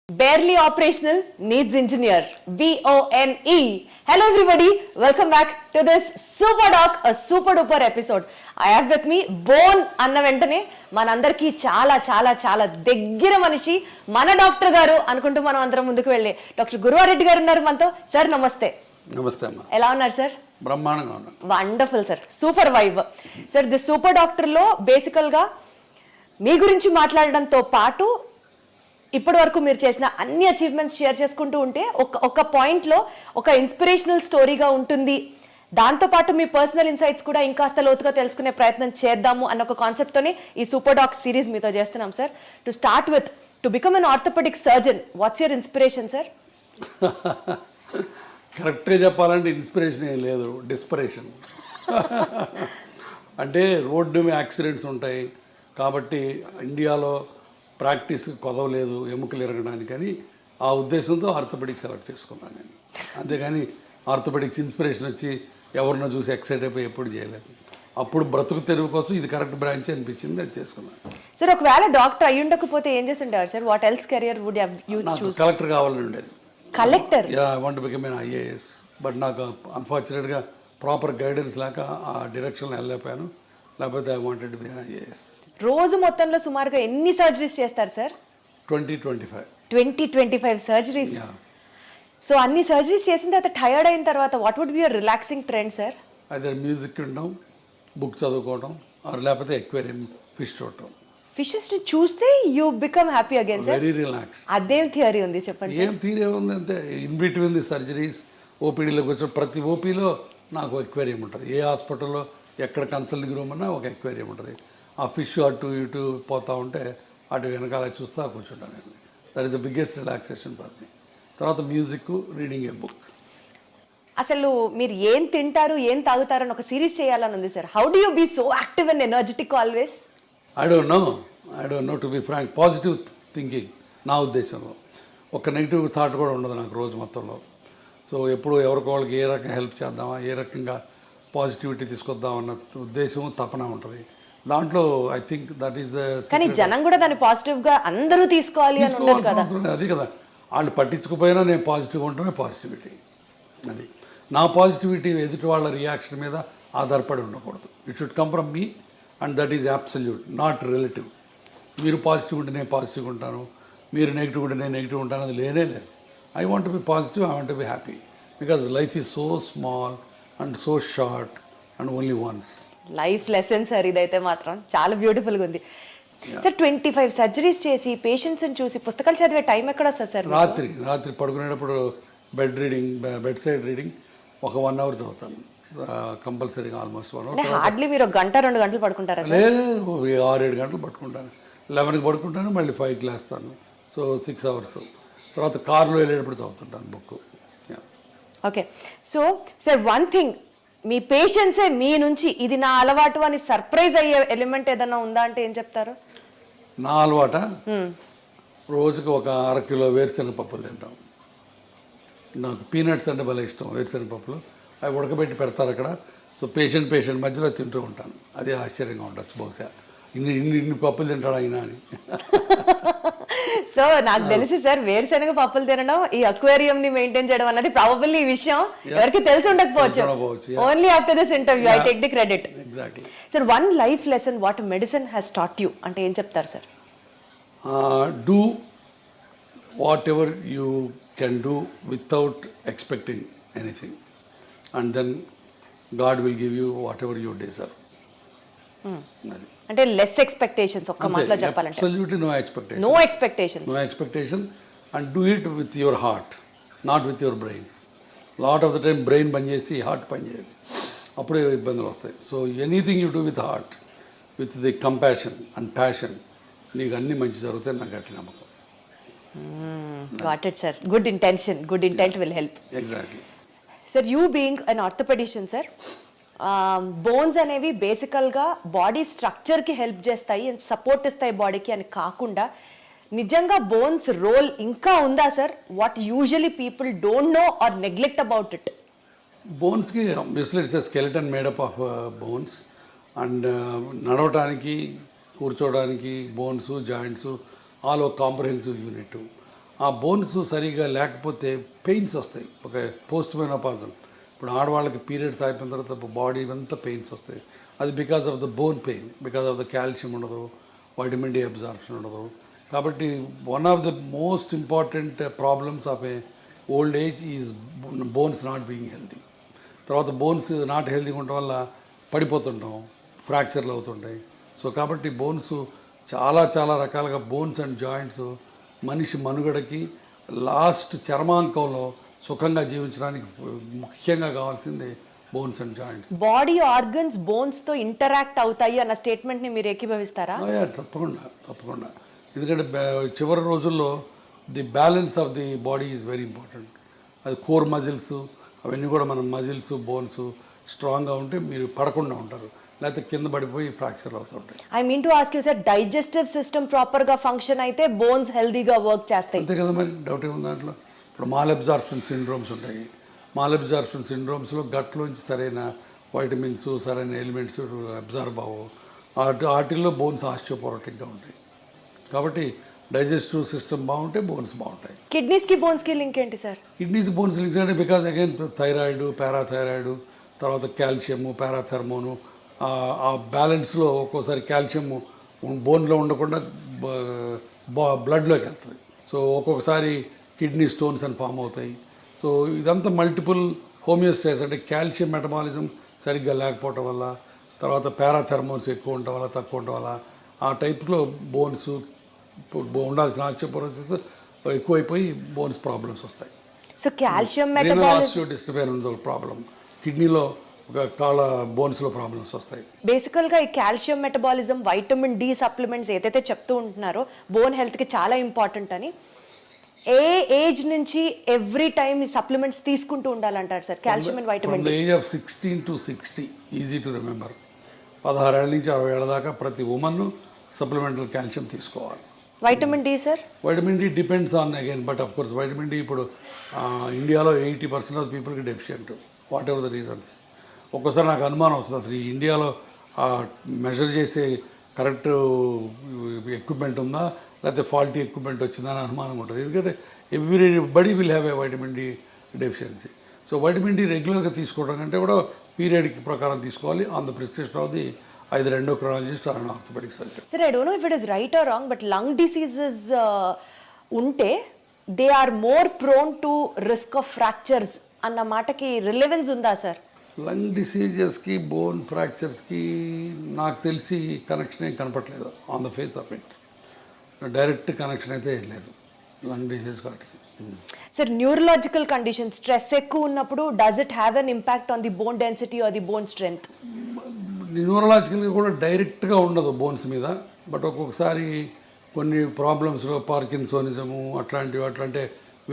Barely operational needs engineer, BONE. Hello everybody, welcome back to this super doc, a super duper episode. I have with me bone అన్న వెంటనే మనందరికీ చాలా చాలా చాలా దగ్గర మనిషి మన డాక్టర్ గారు అనుకుంటూ మనం అందరం ముందుకు వెళ్ళే డాక్టర్ గురువారెడ్డి గారు ఉన్నారు మనతో. సార్ నమస్తే. నమస్తే అమ్మా. ఎలా ఉన్నారు సార్? బ్రహ్మాండంగా ఉన్నాను. Wonderful sir, super vibe. Sir the super డాక్టర్లో బేసికల్గా మీ గురించి మాట్లాడడంతో పాటు ఇప్పటి వరకు మీరు చేసిన అన్ని అచీవ్మెంట్స్ షేర్ చేసుకుంటూ ఉంటే ఒక పాయింట్లో ఒక ఇన్స్పిరేషనల్ స్టోరీగా ఉంటుంది. దాంతోపాటు మీ పర్సనల్ ఇన్సైట్స్ కూడా ఇంకాస్త లోతుగా తెలుసుకునే ప్రయత్నం చేద్దాము అన్న ఒక కాన్సెప్ట్తోనే ఈ సూపర్ డాక్ సిరీస్ మీతో చేస్తున్నాం sir. To start with, to become an orthopaedic surgeon, what's your inspiration sir? కరెక్ట్గా చెప్పాలంటే ఇన్స్పిరేషన్ ఏం లేదు, డిస్పరేషన్. అంటే రోడ్డు మీద యాక్సిడెంట్స్ ఉంటాయి కాబట్టి ఇండియాలో ప్రాక్టీస్ కొదవలేదు ఎముకలు ఎరగడానికి అని ఆ ఉద్దేశంతో ఆర్థోపెడిక్స్ సెలెక్ట్ చేసుకున్నాను నేను. అంతేగాని ఆర్థోపెడిక్స్ ఇన్స్పిరేషన్ వచ్చి ఎవరినో చూసి ఎక్సైట్ అయిపోయి ఎప్పుడు చేయలేదు. అప్పుడు బ్రతుకు తెరువు కోసం ఇది కరెక్ట్ బ్రాంచ్ అనిపించింది, అది చేసుకున్నాను. సార్ ఒకవేళ డాక్టర్ అయ్యి ఉండకపోతే ఏం చేసి ఉంటారు sir? What else career would you choose? Collector కావాలని ఉండేది. Collector? Yeah, I want to become an IAS. But నాకు అన్ఫార్చునేట్గా ప్రాపర్ గైడెన్స్ లేక ఆ డైరెక్షన్లో వెళ్ళలేకపోయాను. లేకపోతే I wanted to be an IAS. రోజు మొత్తంలో సుమారుగా ఎన్ని సర్జరీస్ చేస్తారు సార్? 20-25 సర్జరీస్. సో అన్ని సర్జరీస్ చేసిన తర్వాత టైర్డ్ అయిన తర్వాత what would be your relaxing trend sir? అదే మ్యూజిక్ వినడం, బుక్ చదువుకోవడం, లేకపోతే ఎక్వేరియం ఫిష్ చూడటం. ఫిషెస్ చూస్తే you become happy again sir? Very relax. అదేం థియరీ ఉంది చెప్పండి? ఏం థియరీ ఉంది అంటే ఇన్ బిట్వీన్ ది సర్జరీస్ ఓపీడీలోకి వచ్చి ప్రతి ఓపీలో నాకు ఎక్వేరియం ఉంటుంది. ఏ హాస్పిటల్లో ఎక్కడ కన్సల్టింగ్ రూమ్ అన్నా ఒక ఎక్వేరియం ఉంటుంది. ఆ ఫిష్ అటు ఇటు పోతూ ఉంటే అటు వెనకాల చూస్తా కూర్చుంటాను నేను. That is the biggest relaxation for me. తర్వాత మ్యూజిక్, రీడింగ్ ఏ బుక్. అసలు మీరు ఏం తింటారు, ఏం తాగుతారు అని ఒక సిరీస్ చేయాలని ఉంది sir. How do you be so active and energetic always? I don't know to be frank. Positive thinking నా ఉద్దేశంలో. ఒక నెగిటివ్ థాట్ కూడా ఉండదు నాకు రోజు మొత్తంలో. సో ఎప్పుడు ఎవరికి వాళ్ళకి ఏ రకంగా హెల్ప్ చేద్దామా, ఏ రకంగా పాజిటివిటీ తీసుకొద్దామన్న ఉద్దేశం, తపన ఉంటుంది దాంట్లో. I think that is the. కానీ జనం కూడా దాన్ని పాజిటివ్గా అందరూ తీసుకోవాలి అని ఉండదు కదా. అది కదా, వాళ్ళు పట్టించుకుపోయినా నేను పాజిటివ్గా ఉండటమే పాజిటివిటీ. అది నా పాజిటివిటీ ఎదుటి వాళ్ళ రియాక్షన్ మీద ఆధారపడి ఉండకూడదు. It should come from me and that is absolute, not relative. మీరు పాజిటివ్ ఉంటే నేను పాజిటివ్గా ఉంటాను, మీరు నెగిటివ్ ఉంటే నేను నెగిటివ్ ఉంటాను, అది లేనే లేదు. I want be positive, I want be happy because life is so small and so short and only once. Life lesson sir ఇదైతే మాత్రం చాలా బ్యూటిఫుల్గా ఉంది సార్. 25 సర్జరీస్ చేసి పేషెంట్స్ని చూసి పుస్తకాలు చదివే టైం ఎక్కడ వస్తుంది సార్? రాత్రి పడుకునేటప్పుడు బెడ్ సైడ్ రీడింగ్ ఒక 1 hour చదువుతాను కంపల్సరీగా. Almost 1 hour. హార్డ్లీ మీరు 1-2 గంటలు పడుకుంటారా? లేదు, 6-7 గంటలు పడుకుంటాను. 11కి పడుకుంటాను, మళ్ళీ 5కి లేస్తాను. So 6 hours. తర్వాత కార్లో వెళ్ళేటప్పుడు చదువుతుంటాను book. Okay. So sir one thing, మీ పేషెంట్సే మీ నుంచి ఇది నా అలవాటు అని సర్ప్రైజ్ అయ్యే ఎలిమెంట్ ఏదన్నా ఉందా అంటే ఏం చెప్తారు? నా అలవాట, రోజుకి ఒక 1/2 కిలో వేరుశనగ పప్పులు తింటాం. నాకు పీనట్స్ అంటే భలే ఇష్టం. వేరుశనగ పప్పులు అవి ఉడకబెట్టి పెడతారు అక్కడ. సో పేషెంట్ మధ్యలో తింటూ ఉంటాను. అది ఆశ్చర్యంగా ఉండొచ్చు, బహుశా ఇన్ని పప్పులు తింటాడు అయినా అని. సో నాకు తెలిసి సార్ వేరుశనగ పప్పులు తినడం, ఈ అక్వేరియం ని మెయింటైన్ చేయడం అన్నది ప్రాబబ్లీ ఈ విషయం ఎవరికి తెలిసి ఉండకపోవచ్చు. Only after this interview I take the credit. Exactly. Sir one life lesson what medicine has taught you అంటే ఏం చెప్తారు sir? Do whatever you can do without expecting anything and then God will give you whatever you deserve. అంటే less expectations, ఒక్క మాటలో చెప్పాలంటే absolutely no expectation and do it with your heart, not with your brains. Lot of the time brain పనిచేసి heart పనిచేయదు, అప్పుడే ఇబ్బందులు వస్తాయి. So anything you do with heart, with the compassion and passion, నీకు అన్ని మంచి జరుగుతాయి. నాకు గట్టి నమ్మకం. Got it sir. Good intent will help. Exactly. Sir you being an orthopedician sir, bones అనేవి బేసికల్గా బాడీ స్ట్రక్చర్కి హెల్ప్ చేస్తాయి అండ్ సపోర్ట్ ఇస్తాయి బాడీకి అని కాకుండా నిజంగా బోన్స్ రోల్ ఇంకా ఉందా sir? What usually people don't know or neglect about it? బోన్స్కి basically it's a skeleton made up of bones and నడవటానికి, కూర్చోవడానికి బోన్స్, జాయింట్స్ ఆల్ ఒక కాంప్రహెన్సివ్ యూనిట్. ఆ బోన్స్ సరిగా లేకపోతే పెయిన్స్ వస్తాయి. ఒక పోస్ట్ మెనోపాజల్, ఇప్పుడు ఆడవాళ్ళకి పీరియడ్స్ అయిపోయిన తర్వాత బాడీ అంతా పెయిన్స్ వస్తాయి. అది because of the bone pain, because of the calcium ఉండదు, వైటమిన్ డి అబ్జార్ప్షన్ ఉండదు. కాబట్టి one of the most important problems of A old age is bones not being healthy. తర్వాత బోన్స్ నాట్ హెల్తీగా ఉండటం వల్ల పడిపోతుంటాం, ఫ్రాక్చర్లు అవుతుంటాయి. సో కాబట్టి బోన్స్ చాలా చాలా రకాలుగా బోన్స్ అండ్ జాయింట్స్ మనిషి మనుగడకి లాస్ట్ చర్మాంకంలో సుఖంగా జీవించడానికి ముఖ్యంగా కావాల్సింది bones and joints. Body organs bones తో ఇంటరాక్ట్ అవుతాయి అన్న స్టేట్మెంట్ ని మీరు ఏకీభవిస్తారా? తప్పకుండా. ఎందుకంటే చివరి రోజుల్లో the balance of the body is very important. అది కోర్ మజిల్స్ అవన్నీ కూడా మన మజిల్స్ బోన్స్ స్ట్రాంగ్గా ఉంటే మీరు పడకుండా ఉంటారు, లేకపోతే కింద పడిపోయి ఫ్రాక్చర్ అవుతుంటాయి. I mean to ask you sir, digestive system ప్రాపర్గా ఫంక్షన్ అయితే బోన్స్ హెల్దీగా వర్క్ చేస్తాయి. అంతే కదా, మరి డౌట్ ఏముంది దాంట్లో. ఇప్పుడు మాల్ అబ్జార్ప్షన్ సిండ్రోమ్స్ ఉంటాయి. మాల్ అబ్జార్ప్షన్ సిండ్రోమ్స్లో గట్లోంచి సరైన వైటమిన్స్ సరైన ఎలిమెంట్స్ అబ్జార్బ్ అవ్వవు. వాటిల్లో బోన్స్ ఆస్టియోపోరోటిక్గా ఉంటాయి. కాబట్టి డైజెస్టివ్ సిస్టమ్ బాగుంటే బోన్స్ బాగుంటాయి. కిడ్నీస్కి బోన్స్కి లింక్ ఏంటి సార్? కిడ్నీస్ బోన్స్ లింక్స్ అంటే బికాజ్ అగైన్ థైరాయిడ్, పారాథైరాయిడ్, తర్వాత కాల్షియము, పారాథర్మోను, ఆ బ్యాలెన్స్లో ఒక్కోసారి కాల్షియము బోన్లో ఉండకుండా బ్లడ్లోకి వెళ్తుంది. సో ఒక్కొక్కసారి కిడ్నీ స్టోన్స్ అని ఫామ్ అవుతాయి. సో ఇదంతా మల్టిపుల్ హోమియోస్టాసిస్, అంటే కాల్షియం మెటబాలిజం సరిగ్గా లేకపోవటం వల్ల, తర్వాత పారాథర్మోన్స్ ఎక్కువ ఉండటం వల్ల తక్కువ ఉండటం వల్ల ఆ టైప్లో బోన్స్ ఉండాల్సిన ఆస్టియోపోరోసిస్ ఎక్కువైపోయి బోన్స్ ప్రాబ్లమ్స్ వస్తాయి. సో కాల్షియం మెటబాలిజం డిస్టర్బెన్స్ ఒక ప్రాబ్లం, కిడ్నీలో ఒక కాళ్ళ బోన్స్లో ప్రాబ్లమ్స్ వస్తాయి. బేసికల్గా ఈ calcium metabolism, vitamin D supplements ఏదైతే చెప్తూ ఉంటున్నారో బోన్ హెల్త్కి చాలా ఇంపార్టెంట్ అని, ఏ ఏజ్ నుంచి ఎవ్రీ టైం ఈ సప్లిమెంట్స్ తీసుకుంటూ ఉండాలంటారు sir calcium and vitamin D? Age of 16 to 60, easy to remember. 16 ఏళ్ళ నుంచి 60 ఏళ్ళ దాకా ప్రతి ఉమెన్ సప్లిమెంటల్ కాల్షియం తీసుకోవాలి. Vitamin D sir? Vitamin D depends on again, but of course vitamin D ఇప్పుడు ఇండియాలో 80% ఆఫ్ పీపుల్కి deficient, whatever the reasons. ఒక్కోసారి నాకు అనుమానం వస్తుంది, అసలు ఈ ఇండియాలో మెజర్ చేసే కరెక్ట్ ఎక్విప్మెంట్ ఉందా, లేకపోతే ఫాల్టీ ఎక్విప్మెంట్ వచ్చిందా అని అనుమానం ఉంటుంది. ఎందుకంటే everybody will have a vitamin D deficiency. So vitamin D రెగ్యులర్గా తీసుకోవడం కంటే కూడా పీరియడ్కి ప్రకారం తీసుకోవాలి, on the prescription of the either endocrinologist or an orthopedic surgeon. Sir, I don't know if it is right or wrong, but lung diseases unte they are more prone to risk of fractures anna mataki relevance unda sir? Lung డిసీజెస్కి bone ఫ్రాక్చర్స్కి నాకు తెలిసి connection ఏం కనపట్లేదు on the face of it. Direct connection అయితే ఏం లేదు lung disease వాటికి. సార్, న్యూరలాజికల్ కండిషన్ స్ట్రెస్ ఎక్కువ ఉన్నప్పుడు does it have an impact on the bone density or the bone strength? న్యూరలాజికల్గా కూడా డైరెక్ట్గా ఉండదు బోన్స్ మీద, బట్ ఒక్కొక్కసారి కొన్ని ప్రాబ్లమ్స్లో పార్కిన్సోనిజము అట్లాంటివి, అట్లంటే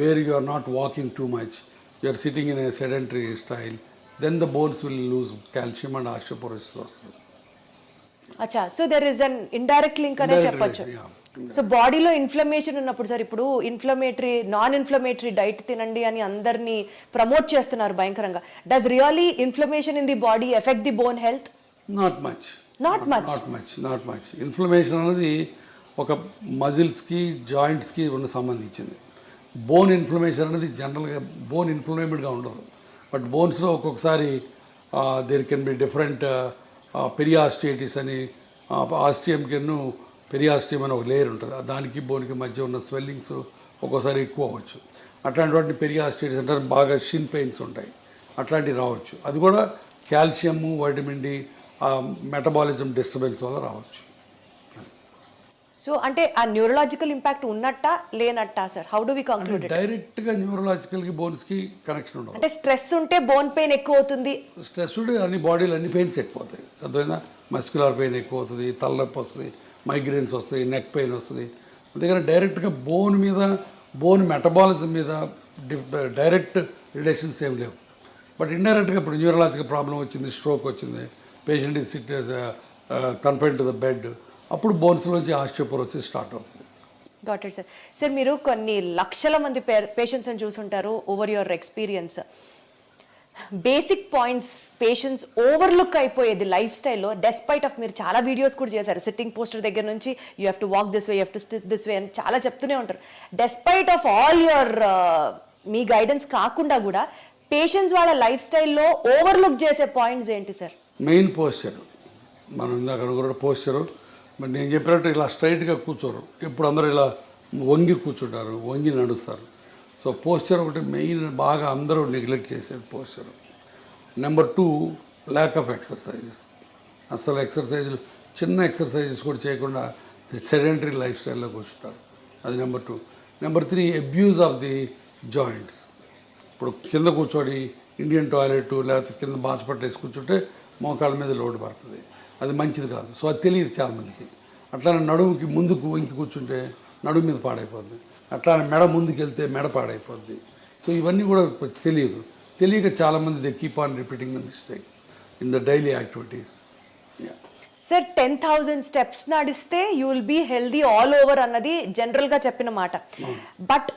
where you are not walking too much, you are sitting in a sedentary style, then the bones will lose calcium and osteoporosis వస్తుంది. అచ్చా, so there is an indirect link అనే చెప్పొచ్చు. సో బాడీలో ఇన్ఫ్లమేషన్ ఉన్నప్పుడు sir, ఇప్పుడు non inflammatory diet తినండి అని అందరినీ ప్రమోట్ చేస్తున్నారు భయంకరంగా. Does really inflammation in the body effect the bone health? Not much. Inflammation అనేది ఒక మజిల్స్కి జాయింట్స్కి ఉన్న సంబంధించింది. బోన్ ఇన్ఫ్లమేషన్ అనేది జనరల్గా బోన్ ఇన్ఫ్లమేటెడ్గా ఉండదు, బట్ బోన్స్లో ఒక్కొక్కసారి దేర్ కెన్ బి డిఫరెంట్ పెరియాస్టియటిస్ అని, ఆస్టియంకిను పెరియాస్టియం అని ఒక లేయర్ ఉంటుంది, దానికి బోన్కి మధ్య ఉన్న స్వెల్లింగ్స్ ఒక్కోసారి ఎక్కువ అవ్వచ్చు. అట్లాంటి వాటిని పెరియాస్టియటిస్ అంటే బాగా షిన్ పెయిన్స్ ఉంటాయి, అట్లాంటివి రావచ్చు. అది కూడా calcium, vitamin D, metabolism disturbance వల్ల రావచ్చు. సో అంటే ఆ న్యూరలాజికల్ ఇంపాక్ట్ ఉన్నట్టా లేనట్టా sir? How do we conclude? డైరెక్ట్గా న్యూరలాజికల్కి బోన్స్కి కనెక్షన్ ఉండదు. అంటే స్ట్రెస్ ఉంటే బోన్ పెయిన్ ఎక్కువ అవుతుంది. స్ట్రెస్ ఉంటే అన్ని బాడీలో అన్ని పెయిన్స్ ఎక్కువ అవుతాయి. అర్థమైందా? మస్క్యులర్ పెయిన్ ఎక్కువ అవుతుంది, తలనొప్పి వస్తుంది, మైగ్రేన్స్ వస్తాయి, నెక్ పెయిన్ వస్తుంది. అందుకని డైరెక్ట్గా బోన్ మీద, బోన్ మెటబాలిజం మీద డైరెక్ట్ రిలేషన్స్ ఏం లేవు. బట్ ఇండైరెక్ట్గా ఇప్పుడు న్యూరలాజికల్ ప్రాబ్లం వచ్చింది, స్ట్రోక్ వచ్చింది, patient is SIT confined to the bed, అప్పుడు బోన్స్లోంచి ఆస్టియోపోరోసిస్ స్టార్ట్ అవుతుంది. Got it sir. సార్, మీరు కొన్ని లక్షల మంది పేషెంట్స్ని చూసుంటారు over your experience. Basic points patients overlook అయిపోయేది లైఫ్ స్టైల్లో, డెస్పైట్ ఆఫ్ మీరు చాలా వీడియోస్ కూడా చేశారు, సిట్టింగ్ పోస్టర్ దగ్గర నుంచి you have to walk this way, you have to SIT this way అని చాలా చెప్తూనే ఉంటారు. Despite of all your me guidance కాకుండా కూడా పేషెంట్స్ వాళ్ళ లైఫ్ స్టైల్లో ఓవర్లుక్ చేసే పాయింట్స్ ఏంటి సార్? మెయిన్ పోస్చర్, మనం ఇందాక అనుకున్న పోస్చరు. మరి నేను చెప్పినట్టు ఇలా స్ట్రైట్గా కూర్చోరు, ఇప్పుడు అందరూ ఇలా వంగి కూర్చుంటారు, వంగి నడుస్తారు. సో పోస్చర్ ఒకటి మెయిన్, బాగా అందరూ నెగ్లెక్ట్ చేసేది posture. Number 2, lack of exercises. అసలు ఎక్సర్సైజులు, చిన్న ఎక్సర్సైజెస్ కూడా చేయకుండా సెడెంటరీ లైఫ్ స్టైల్లో కూర్చుంటారు. అది number 2. Number 3, abuse of the joints. ఇప్పుడు కింద కూర్చోడి ఇండియన్ టాయిలెట్ లేకపోతే కింద బాచిపట్టు వేసి కూర్చుంటే మోకాళ్ళ మీద లోడ్ పడుతుంది, అది మంచిది కాదు. సో అది తెలియదు చాలామందికి. అట్లానే నడుముకి ముందుకు వంకి కూర్చుంటే నడుము మీద పాడైపోద్ది, అట్లానే మెడ ముందుకు వెళ్తే మెడ పాడైపోద్ది. సో ఇవన్నీ కూడా తెలియక చాలామంది they keep on repeating the mistake in the daily activities. Sir 10,000 steps నడిస్తే you will be healthy all over అన్నది జనరల్గా చెప్పిన మాట. బట్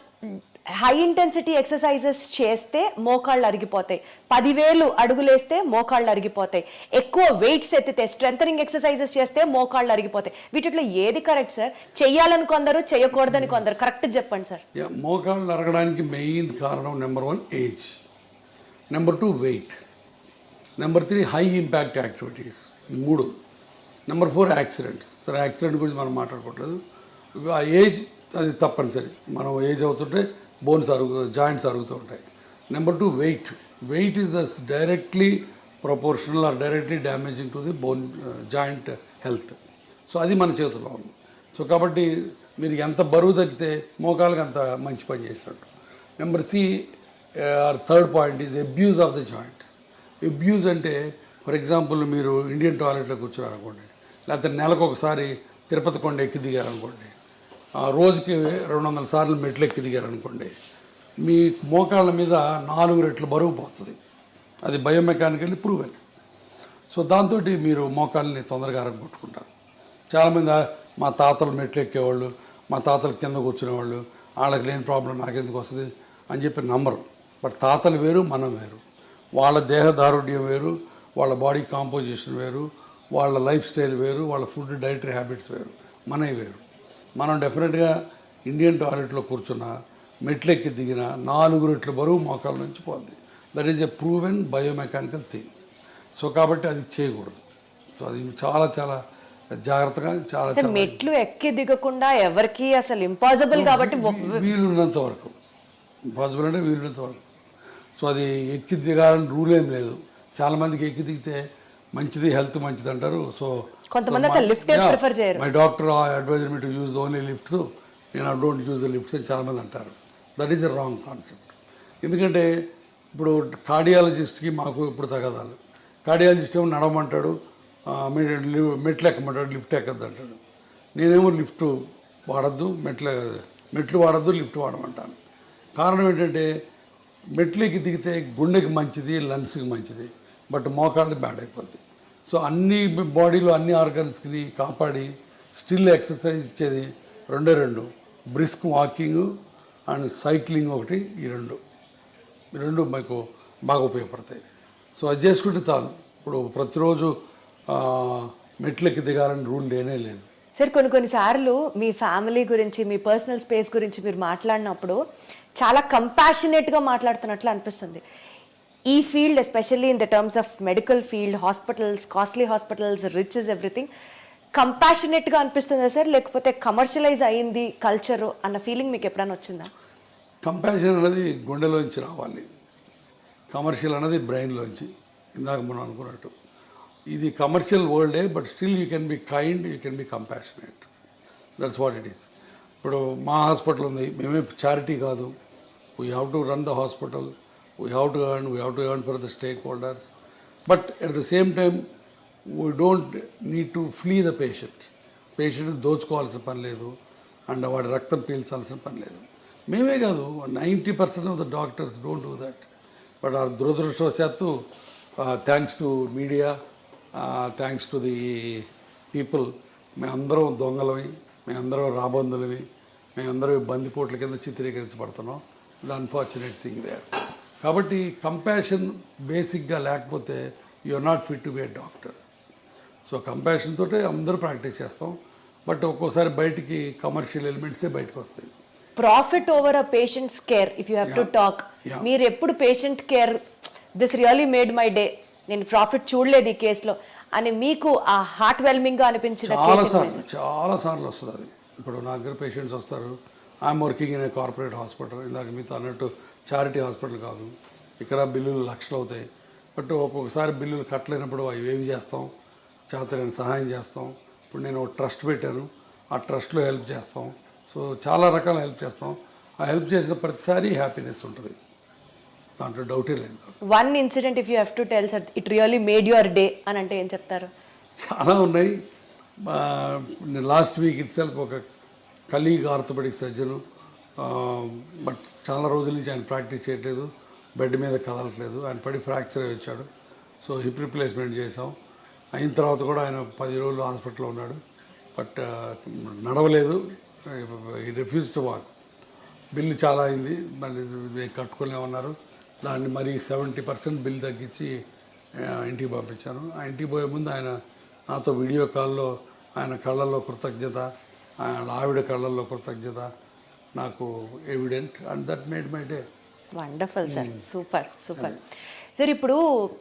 హై ఇంటెన్సిటీ ఎక్సర్సైజెస్ చేస్తే మోకాళ్ళు అరిగిపోతాయి, 10,000 అడుగులేస్తే మోకాళ్ళు అరిగిపోతాయి, ఎక్కువ వెయిట్స్ ఎత్తితే స్ట్రెంథనింగ్ ఎక్సర్సైజెస్ చేస్తే మోకాళ్ళు అరిగిపోతాయి. వీటిలో ఏది కరెక్ట్ సార్? చెయ్యాలని కొందరు, చేయకూడదని కొందరు, కరెక్ట్ చెప్పండి సార్. మోకాళ్ళు అరగడానికి మెయిన్ కారణం number 1 age, number 2 weight, number 3 high impact activities, 3. Number 4 accidents. సరే యాక్సిడెంట్ గురించి మనం మాట్లాడుకోవట్లేదు, ఆ ఏజ్ అది తప్పనిసరి. మనం ఏజ్ అవుతుంటే బోన్స్ జాయింట్స్ అరుగుతూ ఉంటాయి. Number 2 weight is directly proportional or directly damaging to the bone joint health. So అది మన చేతిలో ఉంది. సో కాబట్టి మీరు ఎంత బరువు తగ్గితే మోకాళ్ళకి అంత మంచి పని చేసినట్టు. Number 3 point is abuse of the joints. Abuse అంటే ఫర్ ఎగ్జాంపుల్ మీరు ఇండియన్ టాయిలెట్లో కూర్చున్నారనుకోండి, లేకపోతే నెలకు ఒకసారి తిరుపతి కొండ ఎక్కి దిగారనుకోండి, రోజుకి 200 సార్లు మెట్లు ఎక్కి దిగారనుకోండి, మీ మోకాళ్ళ మీద 4 రెట్లు బరువు పోతుంది. అది బయోమెకానికల్లీ ప్రూవెన్. సో దాంతో మీరు మోకాళ్ళని తొందరగా అరగొట్టుకుంటారు. చాలామంది మా తాతలు మెట్లు ఎక్కేవాళ్ళు, మా తాతలు కింద కూర్చునేవాళ్ళు, వాళ్ళకి లేని ప్రాబ్లం నాకెందుకు వస్తుంది అని చెప్పి నమ్మరు. బట్ తాతలు వేరు, మనం వేరు. వాళ్ళ దేహదారుఢ్యం వేరు, వాళ్ళ బాడీ కాంపోజిషన్ వేరు, వాళ్ళ లైఫ్ స్టైల్ వేరు, వాళ్ళ ఫుడ్ డైటరీ హ్యాబిట్స్ వేరు, మనవి వేరు. మనం డెఫినెట్గా ఇండియన్ టాయిలెట్లో కూర్చున్న మెట్లెక్కి దిగిన 4 రెట్లు బరువు మోకాళ్ళ నుంచి పోద్ది. That is a proven biomechanical thing. So కాబట్టి అది చేయకూడదు. సో అది చాలా చాలా జాగ్రత్తగా చాలా మెట్లు ఎక్కి దిగకుండా ఎవరికి అసలు ఇంపాసిబుల్ కాబట్టి వీలున్నంత వరకు, ఇంపాసిబుల్ అంటే వీలున్నంత వరకు. సో అది ఎక్కి దిగాలని రూల్ ఏం లేదు. చాలామందికి ఎక్కి దిగితే మంచిది, హెల్త్ మంచిది అంటారు. సో కొంతమంది అసలు లిఫ్ట్ ప్రిఫర్ చేయరు. My doctor advised me to use only lifts, నేను డోంట్ యూజ్ ద లిఫ్ట్స్ అని చాలామంది అంటారు. That is a wrong concept. ఎందుకంటే ఇప్పుడు కార్డియాలజిస్ట్కి మాకు ఇప్పుడు తగదాలు. కార్డియాలజిస్ట్ ఏమో నడవమంటాడు, మెట్లు ఎక్కమంటాడు, లిఫ్ట్ ఎక్కద్దు అంటాడు. నేనేమో లిఫ్ట్ వాడద్దు, మెట్లు వాడద్దు, లిఫ్ట్ వాడమంటాను. కారణం ఏంటంటే మెట్లకి దిగితే గుండెకి మంచిది, లంగ్స్కి మంచిది, బట్ మోకాళ్ళు బ్యాడ్ అయిపోద్ది. సో అన్ని బాడీలో అన్ని ఆర్గన్స్కి కాపాడి స్టిల్ ఎక్సర్సైజ్ ఇచ్చేది 2 బ్రిస్క్ వాకింగ్ అండ్ సైక్లింగ్ ఒకటి. ఈ రెండు మీకు బాగా ఉపయోగపడతాయి. సో అది చేసుకుంటే చాలు. ఇప్పుడు ప్రతిరోజు మెట్లెక్కి దిగాలని రూల్ లేనే లేదు. సార్ కొన్నిసార్లు మీ ఫ్యామిలీ గురించి, మీ పర్సనల్ స్పేస్ గురించి మీరు మాట్లాడినప్పుడు చాలా కంపాషనేట్గా మాట్లాడుతున్నట్లు అనిపిస్తుంది. ఈ field especially in the terms of medical field, hospitals, costly hospitals, rich is everything, కంపాషనేట్గా అనిపిస్తుందా సార్, లేకపోతే కమర్షియలైజ్ అయ్యింది కల్చరు అన్న ఫీలింగ్ మీకు ఎప్పుడైనా వచ్చిందా? కంపాషన్ అనేది గుండెలోంచి రావాలి, కమర్షియల్ అనేది బ్రెయిన్లోంచి. ఇందాక మనం అనుకున్నట్టు ఇది కమర్షియల్ వరల్డే, but still you can be kind, you can be compassionate. That's what it is. ఇప్పుడు మా హాస్పిటల్ ఉంది, మేమే చారిటీ కాదు. We have to run the hospital, we have to earn for the stakeholders, but at the same time we don't need to flee the patient దోచుకోవాల్సిన పని లేదు, and వాడి రక్తం పీల్చాల్సిన పని లేదు. మేమే కాదు, 90% of the doctors don't do that. But ఆ దురదృష్టవశాత్తు thanks to media, thanks to the people, మేమందరం దొంగలవి, మేమందరం రాబందులవి, మేమందరం బందిపోట్ల కింద చిత్రీకరించబడుతున్నాం. The unfortunate thing there. కాబట్టి కంపాషన్ బేసిక్గా లేకపోతే you are not fit to be a doctor. So compassion తోటే అందరూ ప్రాక్టీస్ చేస్తాం, బట్ ఒక్కోసారి బయటికి కమర్షియల్ ఎలిమెంట్సే బయటకు వస్తాయి. Profit over a patients care if you have to talk, మీరు ఎప్పుడు patient care this really made my day, నేను ప్రాఫిట్ చూడలేదు ఈ కేసులో అని మీకు ఆ హార్ట్ వెల్మింగ్ గా అనిపించిన చాలా సార్లు వస్తుంది అది. ఇప్పుడు నా దగ్గర పేషెంట్స్ వస్తారు, I'm working in a corporate hospital, ఇందాక మీతో అన్నట్టు చారిటీ హాస్పిటల్ కాదు, ఇక్కడ బిల్లులు లక్షలు అవుతాయి, బట్ ఒక్కొక్కసారి బిల్లులు కట్టలేనప్పుడు అవి ఏమి చేస్తాం, చేతనైన సహాయం చేస్తాం. ఇప్పుడు నేను ట్రస్ట్ పెట్టాను, ఆ ట్రస్ట్లో హెల్ప్ చేస్తాం. సో చాలా రకాల హెల్ప్ చేస్తాం. ఆ హెల్ప్ చేసిన ప్రతిసారి హ్యాపీనెస్ ఉంటుంది, దాంట్లో డౌటే లేదు. One incident if you have to tell sir it really made your day అని అంటే ఏం చెప్తారు? చాలా ఉన్నాయి. లాస్ట్ వీక్ ఇట్ సెల్ఫ్ ఒక కలీగ్ ఆర్థోపెడిక్ సర్జను, బట్ చాలా రోజుల నుంచి ఆయన ప్రాక్టీస్ చేయట్లేదు, బెడ్ మీద కదలట్లేదు, ఆయన పడి ఫ్రాక్చర్ అయి వచ్చాడు. సో హిప్ రిప్లేస్మెంట్ చేసాం. అయిన తర్వాత కూడా ఆయన 10 రోజులు హాస్పిటల్లో ఉన్నాడు, బట్ నడవలేదు, ఈ రిఫ్యూజ్ టు వాక్. బిల్లు చాలా అయింది, మళ్ళీ కట్టుకోలేమన్నారు. దాన్ని మరి 70% బిల్ తగ్గించి ఇంటికి పంపించాను. ఆ ఇంటికి పోయే ముందు ఆయన నాతో వీడియో కాల్లో ఆయన కళ్ళల్లో కృతజ్ఞత, ఆయన ఆవిడ కళ్ళల్లో కృతజ్ఞత నాకు evident, and that made my day. Wonderful sir, super super sir. ఇప్పుడు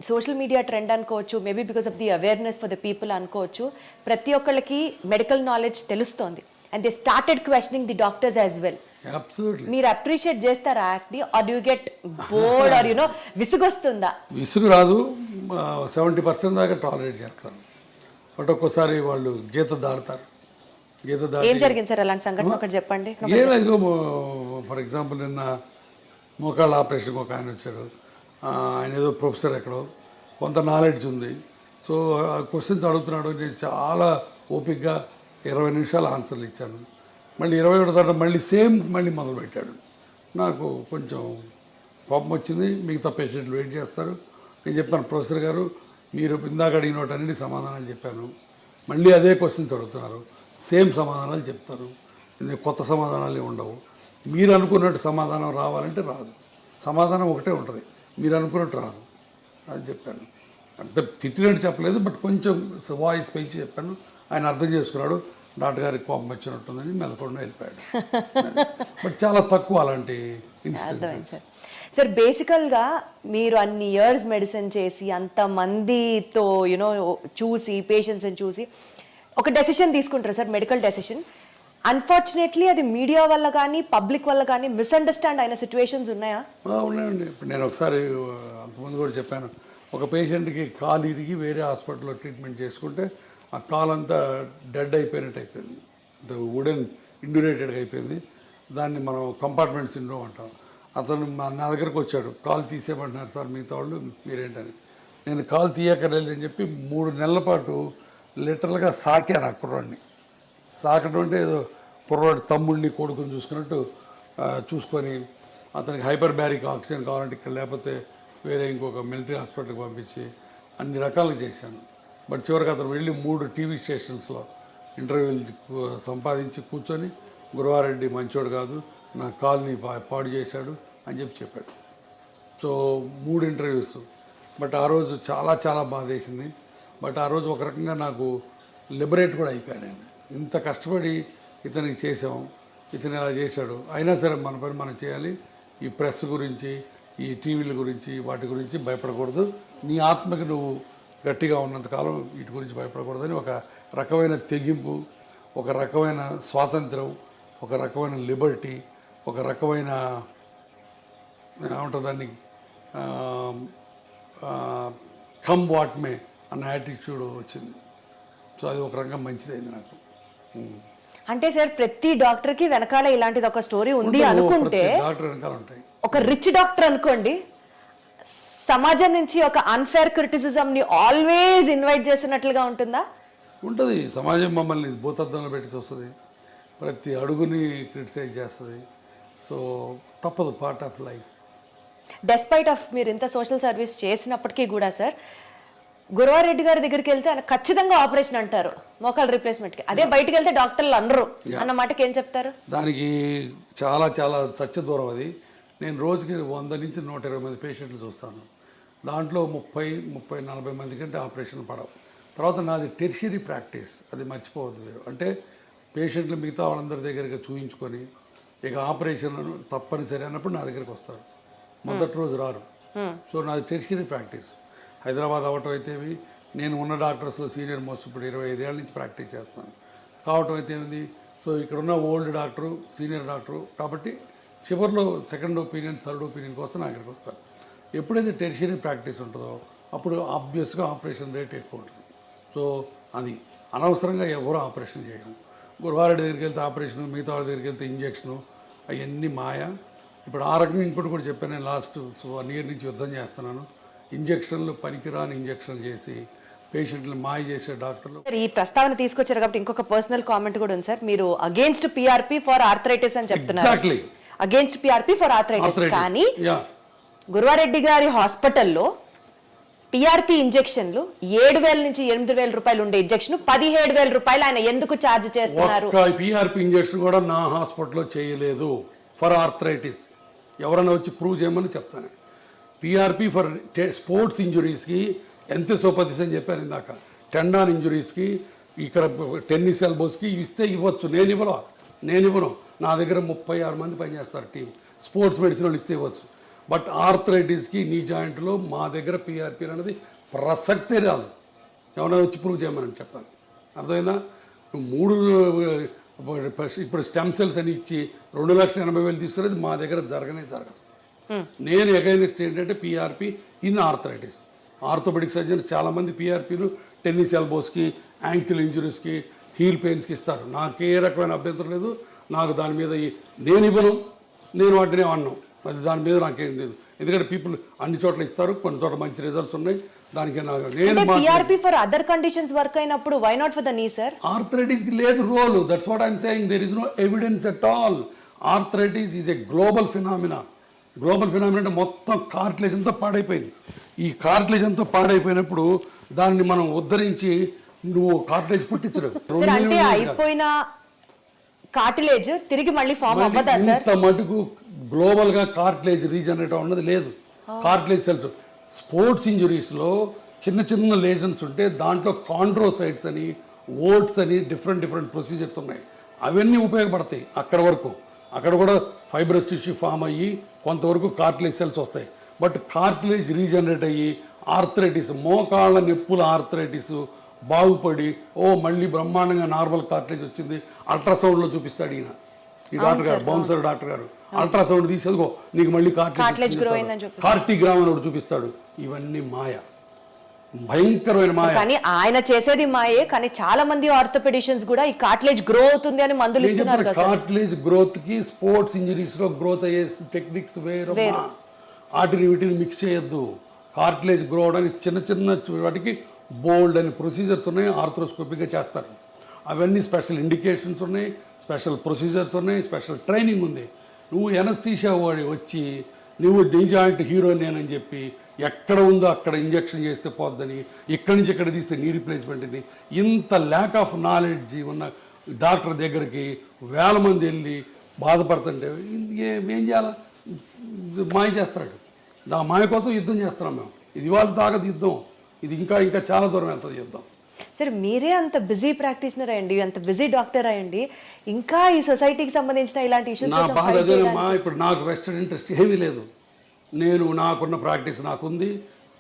సోషల్ మీడియా ట్రెండ్ అనుకోవచ్చు, maybe because of the awareness for the people అనుకోవచ్చు, ప్రతి ఒక్కళ్ళకి మెడికల్ నాలెడ్జ్ తెలుస్తోంది and they started questioning the doctors as well. మీరు appreciate చేస్తారా యాక్ట్ని, or do get bored or you know విసుగొస్తుందా? విసుగు రాదు, 70% దాకా టాలరేట్ చేస్తారు, బట్ ఒక్కోసారి వాళ్ళు గీత దాడతారు. గీత దాటి ఏం జరిగింది సార్ అలాంటి సంఘటన ఒకటి చెప్పండి. ఏలేదు, ఫర్ ఎగ్జాంపుల్ నిన్న మోకాళ్ళ ఆపరేషన్కి ఒక ఆయన వచ్చాడు, ఆయన ఏదో ప్రొఫెసర్ ఎక్కడో, కొంత నాలెడ్జ్ ఉంది. సో క్వశ్చన్స్ అడుగుతున్నాడు, నేను చాలా ఓపిక్గా 20 నిమిషాలు ఆన్సర్లు ఇచ్చాను. మళ్ళీ 21 తర్వాత మళ్ళీ మొదలుపెట్టాడు. నాకు కొంచెం కోపం వచ్చింది. మిగతా పేషెంట్లు వెయిట్ చేస్తారు. నేను చెప్పాను, ప్రొఫెసర్ గారు మీరు ఇందాక అడిగిన వాటన్నిటి సమాధానాలు చెప్పాను, మళ్ళీ అదే క్వశ్చన్స్ అడుగుతున్నారు, సేమ్ సమాధానాలు చెప్తారు, కొత్త సమాధానాలు ఉండవు. మీరు అనుకున్నట్టు సమాధానం రావాలంటే రాదు, సమాధానం ఒకటే ఉంటుంది, మీరు అనుకున్నట్టు రాదు అని చెప్పాను. అంత తిట్టినట్టు చెప్పలేదు, బట్ కొంచెం వాయిస్ పెంచి చెప్పాను. ఆయన అర్థం చేసుకున్నాడు, డాక్టర్ గారికి కోపం వచ్చినట్టుందని మెదకుండా వెళ్ళిపోయాడు. బట్ చాలా తక్కువ అలాంటి ఇన్సిడెంట్స్. సార్ బేసికల్గా మీరు అన్ని ఇయర్స్ మెడిసిన్ చేసి అంతమందితో యూనో చూసి పేషెంట్స్ని చూసి ఒక డెసిషన్ తీసుకుంటారు సార్, మెడికల్ డెసిషన్. అన్ఫార్చునేట్లీ అది మీడియా వల్ల కానీ పబ్లిక్ వల్ల కానీ మిస్అండర్స్టాండ్ అయిన సిచ్యువేషన్స్ ఉన్నాయా? ఉన్నాయండి. ఇప్పుడు నేను ఒకసారి అంతకుముందు కూడా చెప్పాను, ఒక పేషెంట్కి కాలు ఇరిగి వేరే హాస్పిటల్లో ట్రీట్మెంట్ చేసుకుంటే ఆ కాలు అంతా డెడ్ అయిపోయినట్టు అయిపోయింది, వుడెన్ ఇండ్యూరేటెడ్గా అయిపోయింది. దాన్ని మనం కంపార్ట్మెంట్ సిండ్రోమ్ అంటాం. అతను నా దగ్గరకు వచ్చాడు, కాలు తీసేయమంటున్నారు సార్ మిగతా వాళ్ళు, మీరేంటని. నేను కాలు తీయక్కర్లేదు అని చెప్పి 3 నెలల పాటు లిటరల్గా సాకాను ఆ కుర్రాడిని. సాకడం అంటే ఏదో కుర్రాడు తమ్ముడిని కొడుకుని చూసుకున్నట్టు చూసుకొని అతనికి హైపర్ బ్యారిక్ ఆక్సిజన్ కావాలంటే ఇక్కడ, లేకపోతే వేరే ఇంకొక మిలిటరీ హాస్పిటల్కి పంపించి అన్ని రకాలుగా చేశాను. బట్ చివరికి అతను వెళ్ళి 3 టీవీ స్టేషన్స్లో ఇంటర్వ్యూలు సంపాదించి కూర్చొని గురవారెడ్డి మంచోడు కాదు, నా కాల్ని పాడు చేశాడు అని చెప్పాడు. So 3 interviews. బట్ ఆ రోజు చాలా చాలా బాధ వేసింది. బట్ ఆ రోజు ఒక రకంగా నాకు లిబరేట్ కూడా అయిపోయానండి. ఇంత కష్టపడి ఇతనికి చేసాం, ఇతను ఇలా చేశాడు, అయినా సరే మన పని మనం చేయాలి. ఈ ప్రెస్ గురించి, ఈ టీవీల గురించి, వాటి గురించి భయపడకూడదు. నీ ఆత్మకి నువ్వు గట్టిగా ఉన్నంతకాలం వీటి గురించి భయపడకూడదని ఒక రకమైన తెగింపు, ఒక రకమైన స్వాతంత్రం, ఒక రకమైన లిబర్టీ, ఒక రకమైన ఏమంటుంది దాన్ని కమ్ వాట్ మే అన్న యాటిట్యూడ్ వచ్చింది. సో అది ఒక రకంగా మంచిదైంది నాకు. అంటే సార్ ప్రతి డాక్టర్కి వెనకాల ఇలాంటిది ఒక స్టోరీ ఉంది అనుకుంటే, డాక్టర్ వెనకాల ఉంటాయి. ఒక రిచ్ డాక్టర్ అనుకోండి, సమాజం నుంచి ఒక అన్ఫేర్ క్రిటిసిజం ని ఆల్వేస్ ఇన్వైట్ చేసినట్లుగా ఉంటుందా? ఉంటుంది. సమాజం మమ్మల్ని భూతద్దంలో పెట్టి చూస్తుంది, ప్రతి అడుగుని క్రిటిసైజ్ చేస్తుంది. సో తప్పదు, part of life. Despite of మీరు ఇంత సోషల్ సర్వీస్ చేసినప్పటికీ కూడా సార్, గురవారెడ్డి గారి దగ్గరికి వెళ్తే ఆయన ఖచ్చితంగా ఆపరేషన్ అంటారు మోకాల్ రీప్లేస్మెంట్కి, అదే బయటకు వెళ్తే డాక్టర్లు అనరు అన్న మాటకి ఏం చెప్తారు? దానికి చాలా చాలా సత్య దూరం అది. నేను రోజుకి 100 నుంచి 120 మంది పేషెంట్లు చూస్తాను. దాంట్లో 30-40 మంది కంటే ఆపరేషన్ పడవు. తర్వాత నాది టెర్షియరీ ప్రాక్టీస్, అది మర్చిపోవద్దు మీరు. అంటే పేషెంట్లు మిగతా వాళ్ళందరి దగ్గరికి చూయించుకొని ఇక ఆపరేషన్ తప్పనిసరి అన్నప్పుడు నా దగ్గరికి వస్తారు. మొదటి రోజు రారు. సో నాది టెర్షియరీ ప్రాక్టీస్. హైదరాబాద్ అవటం అయితేవి, నేను ఉన్న డాక్టర్స్లో సీనియర్ మోస్ట్ ఇప్పుడు 25 ఏళ్ళ నుంచి ప్రాక్టీస్ చేస్తాను కావటం అయితే ఏంది. సో ఇక్కడ ఉన్న ఓల్డ్ డాక్టరు, సీనియర్ డాక్టరు కాబట్టి చివరిలో సెకండ్ ఒపీనియన్, థర్డ్ ఒపీనియన్ కోసం నా దగ్గరికి వస్తారు. ఎప్పుడైతే టెర్షియరీ ప్రాక్టీస్ ఉంటుందో అప్పుడు ఆబ్వియస్గా ఆపరేషన్ రేట్ ఎక్కువ ఉంటుంది. సో అది అనవసరంగా ఎవరు ఆపరేషన్ చేయడం. గురువారెడ్డి దగ్గరికి వెళ్తే ఆపరేషను, మిగతా వాళ్ళ దగ్గరికి వెళ్తే ఇంజక్షను, అవన్నీ మాయ. ఇప్పుడు ఆ రకంగా ఇంకోటి కూడా చెప్పాను, నేను లాస్ట్ 1 year నుంచి యుద్ధం చేస్తున్నాను. ఇంజక్షన్లు పనికిరాని ఇంజక్షన్లు చేసి పేషెంట్లు మాయ చేసే డాక్టర్లు. ఈ ప్రస్తావన తీసుకొచ్చారు కాబట్టి ఇంకొక పర్సనల్ కామెంట్ కూడా ఉంది సార్. మీరు అగేన్స్ట్ పిఆర్పి ఫర్ ఆర్థరైటిస్ అని చెప్తున్నారు. Exactly against PRP for arthritis. కానీ గురువారెడ్డి గారి హాస్పిటల్లో పిఆర్పి ఇంజెక్షన్లు 7,000 నుంచి 8,000 రూపాయలు ఉండే ఇంజెక్షన్ 17,000 రూపాయలు ఆయన ఎందుకు ఛార్జ్ చేస్తున్నారు? పిఆర్పి ఇంజెక్షన్ కూడా నా హాస్పిటల్లో చేయలేదు ఫర్ ఆర్థరైటిస్. ఎవరైనా వచ్చి ప్రూవ్ చేయమని చెప్తాను. పిఆర్పి ఫర్ స్పోర్ట్స్ ఇంజురీస్కి ఎంత సోపతిస్ అని చెప్పాను ఇందాక. టెండాన్ ఇంజురీస్కి, ఇక్కడ టెన్నిస్ ఎల్బోస్కి ఇస్తే ఇవ్వచ్చు. నేను ఇవ్వను. నా దగ్గర 36 మంది పనిచేస్తారు టీం. స్పోర్ట్స్ మెడిసిన్ వాళ్ళు ఇస్తే ఇవ్వచ్చు. బట్ ఆర్థరైటిస్కి, నీ జాయింట్లో మా దగ్గర పిఆర్పి అనేది ప్రసక్తే రాదు. ఎవరైనా వచ్చి ప్రూవ్ చేయమని చెప్పాలి. అర్థమైందా? 3 ఇప్పుడు స్టెమ్ సెల్స్ అని ఇచ్చి 2,80,000 తీసుకునేది మా దగ్గర జరగదు. నేను అగైనెస్ట్ ఏంటంటే PRP in arthritis. Orthopedic surgeons చాలామంది పిఆర్పీలు టెన్నిస్ ఎల్బోస్కి, యాంకిల్ ఇంజురీస్కి, హీల్ పెయిన్స్కి ఇస్తారు. నాకు ఏ రకమైన అభ్యంతరం లేదు. నాకు దాని మీద నేను ఇవ్వను, నేను వాటిని అన్నాను. అది దాని మీద నాకేం లేదు. ఎందుకంటే పీపుల్ అన్ని చోట్ల ఇస్తారు, కొన్ని చోట్ల మంచి రిజల్ట్స్ ఉన్నాయి. దానికి నేను PRP for other conditions work అయినప్పుడు why not for the knee sir? ఆర్థరైటిస్కి లేదు role. That's what I'm saying. There is no evidence at all. Arthritis is a global phenomena. Global phenomena అంటే మొత్తం కార్టిలేజ్ అంతా పాడైపోయింది. ఈ కార్టిలేజ్ అంతా పాడైపోయినప్పుడు దాన్ని మనం ఉద్ధరించి నువ్వు కార్టిలేజ్ పుట్టించలేవు. అంటే అయిపోయిన కార్టిలేజ్ తిరిగి మళ్ళీ ఫామ్ అవ్వదా సార్? ఇంత మటుకు గ్లోబల్ గా కార్టిలేజ్ రీజనరేట్ అన్నది లేదు. కార్టిలేజ్ సెల్స్ స్పోర్ట్స్ ఇంజురీస్లో చిన్న చిన్న లేజన్స్ ఉంటే దాంట్లో కాండ్రోసైట్స్ అని, ఓట్స్ అని డిఫరెంట్ ప్రొసీజర్స్ ఉన్నాయి. అవన్నీ ఉపయోగపడతాయి అక్కడ వరకు. అక్కడ కూడా ఫైబ్రస్ టిష్యూ ఫామ్ అయ్యి కొంతవరకు కార్టిలేజ్ సెల్స్ వస్తాయి. బట్ కార్టిలేజ్ రీజనరేట్ అయ్యి ఆర్థరైటిస్, మోకాళ్ళ నొప్పుల ఆర్థరైటిస్ బాగుపడి మళ్ళీ బ్రహ్మాండంగా నార్మల్ కార్టిలేజ్ వచ్చింది అల్ట్రాసౌండ్లో చూపిస్తాడు ఈయన, ఈ డాక్టర్ గారు, బౌన్సర్ డాక్టర్ గారు. అల్ట్రాసౌండ్ తీసేదిగో నీకు మళ్ళీ కార్టిగ్రామ్ అని చూపిస్తాడు. ఇవన్నీ మాయ, భయంకరమైన మాయ. కానీ ఆయన చేసేది మాయే. కానీ చాలా మంది ఆర్థోపెడిషియన్స్ కూడా ఈ కార్టిలేజ్ గ్రో అవుతుంది అని మందులు ఇస్తున్నారు కదా. కార్టిలేజ్ గ్రోత్ కి స్పోర్ట్స్ ఇంజరీస్ లో గ్రోత్ అయ్యే టెక్నిక్స్ వేరు. వీటిని మిక్స్ చేయొద్దు. కార్టిలేజ్ గ్రో అవడానికి చిన్న వాటికి బోల్డ్ అని ప్రొసీజర్స్ ఉన్నాయి. ఆర్థ్రోస్కోపిక్గా చేస్తారు. అవన్నీ స్పెషల్ ఇండికేషన్స్ ఉన్నాయి, స్పెషల్ ప్రొసీజర్స్ ఉన్నాయి, స్పెషల్ ట్రైనింగ్ ఉంది. నువ్వు ఎనస్థీషియా వాడి వచ్చి నువ్వు నీ జాయింట్ హీరో నేనని చెప్పి ఎక్కడ ఉందో అక్కడ ఇంజక్షన్ చేస్తే పోద్దని, ఇక్కడి నుంచి ఇక్కడ తీస్తే నీ రీప్లేస్మెంట్ అని, ఇంత ల్యాక్ ఆఫ్ నాలెడ్జ్ ఉన్న డాక్టర్ దగ్గరికి 1000 మంది వెళ్ళి బాధపడుతుంటే ఏం చేయాలి? మాయ చేస్తాడు. ఆ మాయ కోసం యుద్ధం చేస్తున్నాం మేము. ఇది వాళ్ళు తాగదు యుద్ధం. ఇది ఇంకా చాలా దూరం వెళ్తుంది యుద్ధం. సరే, మీరే అంత బిజీ ప్రాక్టీషనర్ అయ్యండి, అంత బిజీ డాక్టర్ అయ్యండి, ఇంకా ఈ సొసైటీకి సంబంధించిన ఇలాంటి ఇష్యూస్ నా బాధ అదేనమ్మా. ఇప్పుడు నాకు వెస్టర్న్ ఇంట్రెస్ట్ ఏమీ లేదు. నాకున్న ప్రాక్టీస్ నాకుంది,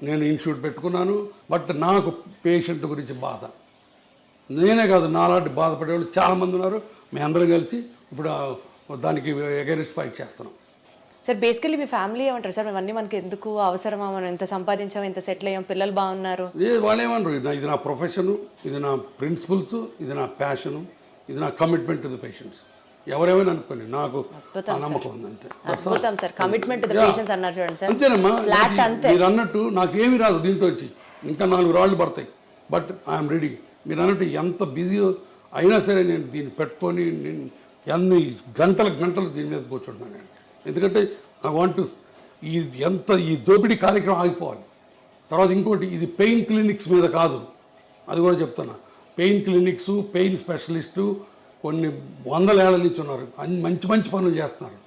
నేను ఇన్స్టిట్యూట్ పెట్టుకున్నాను. బట్ నాకు పేషెంట్ గురించి బాధ. నేనే కాదు, నాలాంటి బాధపడేవాళ్ళు చాలామంది ఉన్నారు. మేము అందరం కలిసి ఇప్పుడు దానికి అగైనెస్ట్ ఫైట్ చేస్తున్నాం. సార్, బేసికలీ మీ ఫ్యామిలీ ఏమంటారు సార్? ఇవన్నీ మనకి ఎందుకు అవసరమా? మనం ఎంత సంపాదించాం, ఎంత సెటిల్ అయ్యాం, పిల్లలు బాగున్నారు. వాళ్ళు ఏమన్నారు, ఇది నా ప్రొఫెషను, ఇది నా ప్రిన్సిపల్స్, ఇది నా ప్యాషను, ఇది నా కమిట్మెంట్ టు ది పేషెంట్స్. ఎవరేమైనా అనుకోండి, నాకు నమ్మకం ఉంది అంతే. అద్భుతం sir, commitment to the patients అన్నారు చూడండి సార్. అంతేనమ్మా. మీరు అన్నట్టు నాకేమీ రాదు దీంట్లో వచ్చి, ఇంకా 4 రాళ్ళు పడతాయి. But I'm ready. మీరు అన్నట్టు ఎంత బిజీ అయినా సరే నేను దీన్ని పెట్టుకొని ఎన్ని గంటలు దీని మీద కూర్చుంటున్నాను నేను. ఎందుకంటే ఐ వాంట్ టు ఈ దోపిడీ కార్యక్రమం ఆగిపోవాలి. తర్వాత ఇంకోటి, ఇది పెయిన్ క్లినిక్స్ మీద కాదు, అది కూడా చెప్తున్నా. పెయిన్ క్లినిక్స్, పెయిన్ స్పెషలిస్టు కొన్ని 100 ఏళ్ల నుంచి ఉన్నారు. మంచి పనులు చేస్తున్నారు.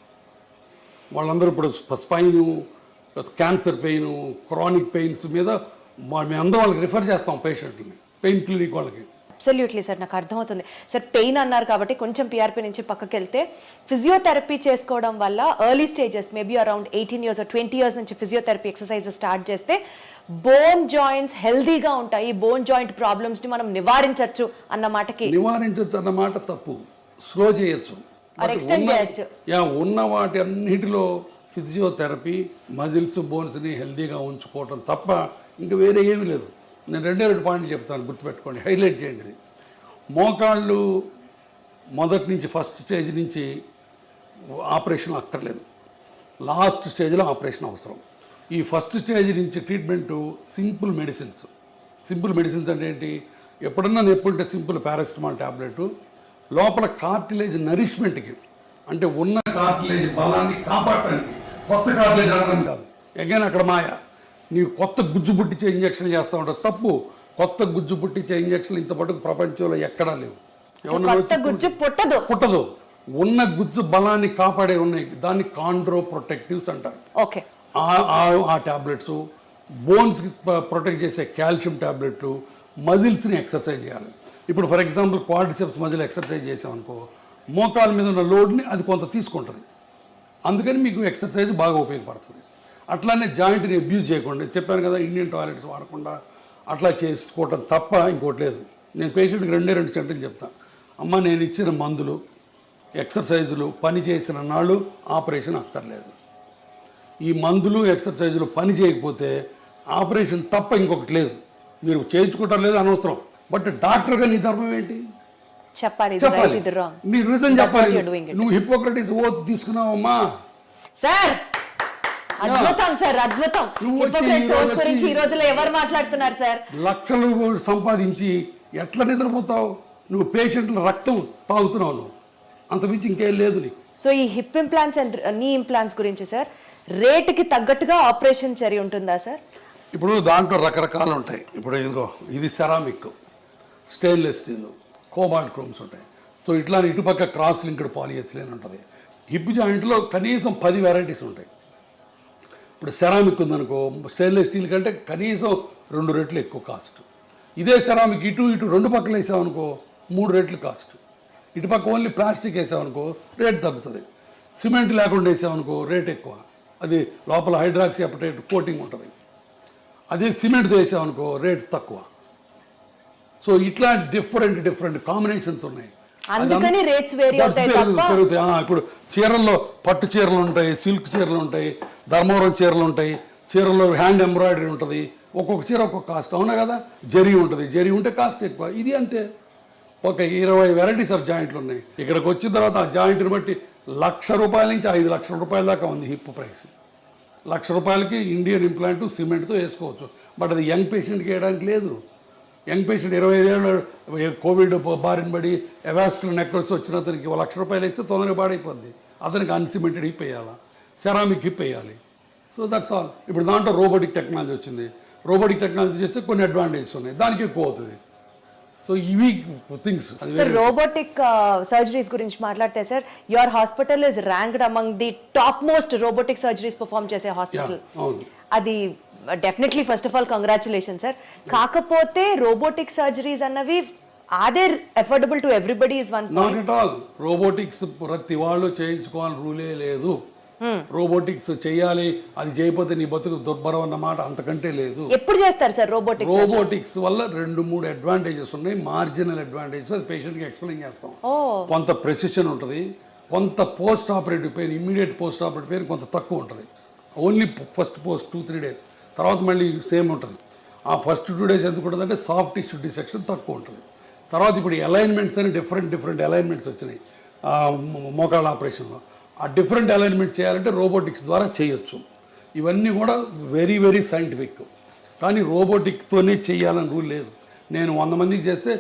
వాళ్ళందరూ ఇప్పుడు spine, cancer pain, chronic pains మీద మేమందరం వాళ్ళకి రిఫర్ చేస్తాం పేషెంట్ని, పెయిన్ క్లినిక్ వాళ్ళకి. అబ్సల్యూట్లీ సార్, నాకు అర్థమవుతుంది సార్. పెయిన్ అన్నారు కాబట్టి కొంచెం పిఆర్పి నుంచి పక్కకి వెళ్తే, ఫిజియోథెరపీ చేసుకోవడం వల్ల early stages maybe around 18 years or 20 years నుంచి ఫిజియోథెరపీ ఎక్సర్సైజ్ స్టార్ట్ చేస్తే బోన్ జాయింట్స్ హెల్దీగా ఉంటాయి, బోన్ జాయింట్ ప్రాబ్లమ్స్ ని మనం నివారించవచ్చు అన్న మాట తప్పు. స్లో చేయొచ్చు, ఎక్స్టెండ్ చేయొచ్చు. ఉన్న వాటి అన్నిటిలో ఫిజియోథెరపీ మజిల్స్, బోన్స్ని హెల్దీగా ఉంచుకోవటం తప్ప ఇంకా వేరే ఏమీ లేదు. నేను 2 పాయింట్లు చెప్తాను, గుర్తుపెట్టుకోండి, హైలైట్ చేయండి. ఇది మోకాళ్ళు మొదటి నుంచి ఫస్ట్ స్టేజ్ నుంచి ఆపరేషన్ అక్కర్లేదు, లాస్ట్ స్టేజ్లో ఆపరేషన్ అవసరం. ఈ ఫస్ట్ స్టేజ్ నుంచి treatment simple medicines. Simple medicines అంటే ఏంటి? ఎప్పుడన్నా నొప్పుంటే సింపుల్ పారాసిటమాల్ ట్యాబ్లెట్, లోపల కార్టిలేజ్ నరిష్మెంట్కి, అంటే ఉన్న కార్టిలేజ్ బలాన్ని కాపాడటానికి, కొత్త కార్టిలేజ్ అనడం కాదు. ఎగైన్ అక్కడ మాయ, నీవు కొత్త గుజ్జు పుట్టించే ఇంజక్షన్ చేస్తూ ఉంటావు. తప్పు. కొత్త గుజ్జు పుట్టించే ఇంజక్షన్లు ఇంతపాటు ప్రపంచంలో ఎక్కడా లేవు. పుట్టదు. ఉన్న గుజ్జు బలాన్ని కాపాడే ఉన్నాయి, దాన్ని కాండ్రో ప్రొటెక్టివ్స్ అంటారు. ఓకే. ఆ ట్యాబ్లెట్స్, బోన్స్కి ప్రొటెక్ట్ చేసే కాల్షియం ట్యాబ్లెట్లు, మజిల్స్ని ఎక్సర్సైజ్ చేయాలి. ఇప్పుడు for example quadriceps muscle exercise చేసామనుకో, మోకాల మీద ఉన్న లోడ్ని అది కొంత తీసుకుంటుంది, అందుకని మీకు ఎక్సర్సైజ్ బాగా ఉపయోగపడుతుంది. అట్లానే జాయింట్ని అబ్యూజ్ చేయకుండా, చెప్పాను కదా, ఇండియన్ టాయిలెట్స్ వాడకుండా అట్లా చేసుకోవటం తప్ప ఇంకోటి లేదు. నేను పేషెంట్కి 2 సెంటెన్స్ చెప్తాను. అమ్మ, నేను ఇచ్చిన మందులు, ఎక్సర్సైజులు పని చేసిన నాళ్ళు ఆపరేషన్ అక్కర్లేదు. ఈ మందులు, ఎక్సర్సైజులు పని చేయకపోతే ఆపరేషన్ తప్ప ఇంకొకటి లేదు. మీరు చేయించుకోవటం లేదు, అనవసరం. బట్ డాక్టర్గా నీ ధర్మం ఏంటి? చెప్పాలి. నీ రీజన్ చెప్పాలి. నువ్వు హిపోక్రటిస్ ఓత్ తీసుకున్నావమ్మా. సార్ అద్భుతం సార్, అద్భుతం. గురించి ఈ రోజుల్లో ఎవరు మాట్లాడుతున్నారు సార్? లక్షలు సంపాదించి ఎట్లా నిద్రపోతావు? నువ్వు పేషెంట్ల రక్తం తాగుతున్నావు, నువ్వు అంతమించి ఇంకేం లేదు నీకు. సో ఈ హిప్ ఇంప్లాంట్స్ అండ్ నీ ఇంప్లాంట్స్ గురించి సార్, రేటుకి తగ్గట్టుగా ఆపరేషన్ చర్య ఉంటుందా సార్? ఇప్పుడు దాంట్లో రకరకాలు ఉంటాయి. ఇప్పుడు ఇదిగో, ఇది ceramic, stainless steel, cobalt chromes ఉంటాయి. సో ఇట్లా ఇటుపక్క క్రాస్ లింక్డ్ పాలిఎథిలీన్ ఉంటుంది. హిప్ జాయింట్లో కనీసం 10 వెరైటీస్ ఉంటాయి. ఇప్పుడు సెరామిక్ ఉందనుకో, స్టెయిన్లెస్ స్టీల్ కంటే కనీసం 2 రెట్లు ఎక్కువ కాస్ట్. ఇదే సెరామిక్ ఇటు 2 పక్కలు వేసామనుకో 3 రెట్లు కాస్ట్. ఇటుపక్క ఓన్లీ ప్లాస్టిక్ వేసామనుకో రేట్ తగ్గుతుంది. సిమెంట్ లేకుండా వేసామనుకో రేట్ ఎక్కువ, అది లోపల హైడ్రాక్సీ అపటైట్ కోటింగ్ ఉంటుంది. అదే సిమెంట్తో వేసామనుకో రేట్ తక్కువ. సో ఇట్లా డిఫరెంట్ కాంబినేషన్స్ ఉన్నాయి. అందుకని రేట్స్ వేరీ అవుతాయి. ఇప్పుడు చీరల్లో పట్టు చీరలు ఉంటాయి, సిల్క్ చీరలు ఉంటాయి, ధర్మవరం చీరలు ఉంటాయి, చీరల్లో హ్యాండ్ ఎంబ్రాయిడరీ ఉంటుంది, ఒక్కొక్క చీర ఒక్కొక్క కాస్ట్. అవునా కదా? జరీ ఉంటుంది, జరీ ఉంటే కాస్ట్ ఎక్కువ. ఇది అంతే. ఒక 20 వెరైటీస్ ఆఫ్ జాయింట్లు ఉన్నాయి. ఇక్కడికి వచ్చిన తర్వాత ఆ జాయింట్ని బట్టి ₹1,00,000 నుంచి ₹5,00,000 దాకా ఉంది హిప్ ప్రైస్. ₹1,00,000కి ఇండియన్ ఇంప్లాంట్ సిమెంట్తో వేసుకోవచ్చు. బట్ అది యంగ్ పేషెంట్కి వేయడానికి లేదు. యంగ్ పేషెంట్ 25 ఏళ్ళు కోవిడ్ బారిన పడి ఎవాస్కులర్ నెక్రోసిస్ వచ్చిన అతనికి ₹1,00,000 ఇస్తే తొందరగా పాడైపోద్ది. అతనికి అన్సిమెంటెడ్ హిప్ వేయాలా, సెరామిక్ హిప్ వేయాలి. So that's all. ఇప్పుడు దాంట్లో రోబోటిక్ టెక్నాలజీ వచ్చింది. రోబోటిక్ టెక్నాలజీ చేస్తే కొన్ని అడ్వాంటేజెస్ ఉన్నాయి, దానికి ఎక్కువ అవుతుంది. సో ఇవి థింగ్స్. సార్, రోబోటిక్ సర్జరీస్ గురించి మాట్లాడితే sir, your hospital is ranked among the top most robotic surgeries perform చేసే హాస్పిటల్. అది definitely first of all congratulation sir. కాకపోతే రోబోటిక్ సర్జరీస్ అన్నవి are affordable to everybody is one not at all. Robotics ప్రతి వాళ్ళు చేయించుకోవాలి రూలే లేదు. Robotics చేయాలి, అది చేయకపోతే నీ బతుకు దుర్భరం అన్నమాట, అంతకంటే లేదు. ఎప్పుడు చేస్తారు సార్ రోబోటిక్స్? రోబోటిక్స్ వల్ల 2-3 అడ్వాంటేజెస్ ఉన్నాయి. మార్జినల్ అడ్వాంటేజెస్ అది పేషెంట్కి ఎక్స్ప్లెయిన్ చేస్తాం. కొంత ప్రెసిషన్ ఉంటుంది, కొంత post operative pain, immediate post operative pain కొంత తక్కువ ఉంటుంది. ఓన్లీ ఫస్ట్ 2-3 days, తర్వాత మళ్ళీ సేమ్ ఉంటుంది. ఆ ఫస్ట్ 2 days ఎందుకు ఉంటుంది అంటే సాఫ్ట్ టిష్యూ డిసెక్షన్ తక్కువ ఉంటుంది. తర్వాత ఇప్పుడు అలైన్మెంట్స్ అని డిఫరెంట్ అలైన్మెంట్స్ వచ్చినాయి మోకాళ్ళ ఆపరేషన్లో. ఆ డిఫరెంట్ అలైన్మెంట్ చేయాలంటే రోబోటిక్స్ ద్వారా చేయొచ్చు. ఇవన్నీ కూడా వెరీ సైంటిఫిక్. కానీ రోబోటిక్తోనే చేయాలని రూల్ లేదు. నేను 100 మందికి చేస్తే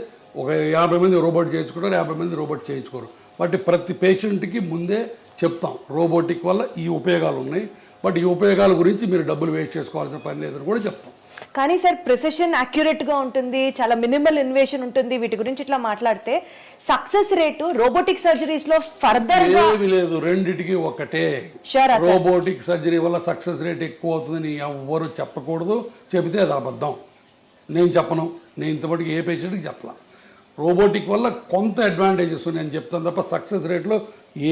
ఒక 50 మంది రోబోట్ చేయించుకుంటారు, 50 మంది రోబోట్ చేయించుకోరు. బట్ ప్రతి పేషెంట్కి ముందే చెప్తాం రోబోటిక్ వల్ల ఈ ఉపయోగాలు ఉన్నాయి, బట్ ఈ ఉపయోగాల గురించి మీరు డబ్బులు వేస్ట్ చేసుకోవాల్సిన పని లేదని కూడా చెప్తాం. కానీ సార్ ప్రిసిషన్ అక్యురేట్ గా ఉంటుంది, చాలా మినిమల్ ఇన్వేషన్ ఉంటుంది, వీటి గురించి ఇట్లా మాట్లాడితే సక్సెస్ రేటు రోబోటిక్ సర్జరీస్ లో ఫర్దర్ గా ఏమీ లేదు, రెండిటికి ఒకటే. Sure, sir. రోబోటిక్ సర్జరీ వల్ల సక్సెస్ రేట్ ఎక్కువ అవుతుందని ఎవ్వరు చెప్పకూడదు, చెబితే అది అబద్ధం. నేను చెప్పను, నేను ఇంతవరకు ఏ పేషెంట్కి చెప్పలా. రోబోటిక్ వల్ల కొంత అడ్వాంటేజెస్ ఉన్నాయని చెప్తాను తప్ప సక్సెస్ రేట్లో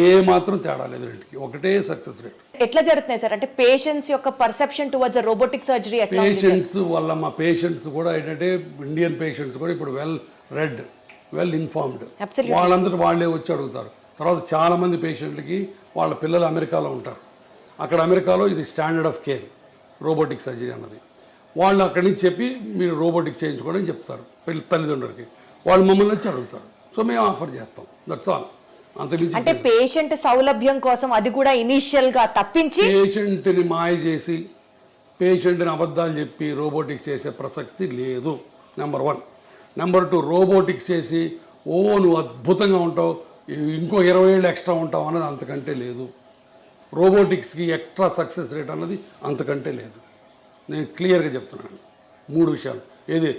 ఏ మాత్రం తేడా లేదు, రెండుకి ఒకటే సక్సెస్ రేట్. ఎట్లా జరుగుతున్నాయి సార్? అంటే పేషెంట్స్ యొక్క పర్సెప్షన్ టువర్డ్స్ రోబోటిక్ సర్జరీ ఎట్లా ఉంది సార్? పేషెంట్స్ వల్ల మా పేషెంట్స్ కూడా ఏంటంటే ఇండియన్ పేషెంట్స్ కూడా ఇప్పుడు వెల్ ఇన్ఫార్మ్డ్, Absolutely. వాళ్ళందరూ వాళ్ళే వచ్చి అడుగుతారు. తర్వాత చాలామంది పేషెంట్లకి వాళ్ళ పిల్లలు అమెరికాలో ఉంటారు, అక్కడ అమెరికాలో ఇది standard of care robotic surgery అన్నది. వాళ్ళు అక్కడి నుంచి చెప్పి మీరు రోబోటిక్ చేయించుకోవడం చెప్తారు తల్లిదండ్రులకి, వాళ్ళు మమ్మల్ని వచ్చి అడుగుతారు. సో మేము ఆఫర్ చేస్తాం, దట్స్ ఆల్. అంతకుమించి అంటే పేషెంట్ సౌలభ్యం కోసం అది కూడా ఇనిషియల్ గా తప్పించి పేషెంట్ని మాయ చేసి పేషెంట్ని అబద్ధాలు చెప్పి రోబోటిక్స్ చేసే ప్రసక్తి లేదు, నెంబర్ 1. నెంబర్ 2, రోబోటిక్స్ చేసి నువ్వు అద్భుతంగా ఉంటావు, ఇంకో 20 ఏళ్ళు ఎక్స్ట్రా ఉంటావు అన్నది అంతకంటే లేదు. రోబోటిక్స్కి ఎక్స్ట్రా సక్సెస్ రేట్ అన్నది అంతకంటే లేదు. నేను క్లియర్గా చెప్తున్నాను 3 విషయాలు. ఏది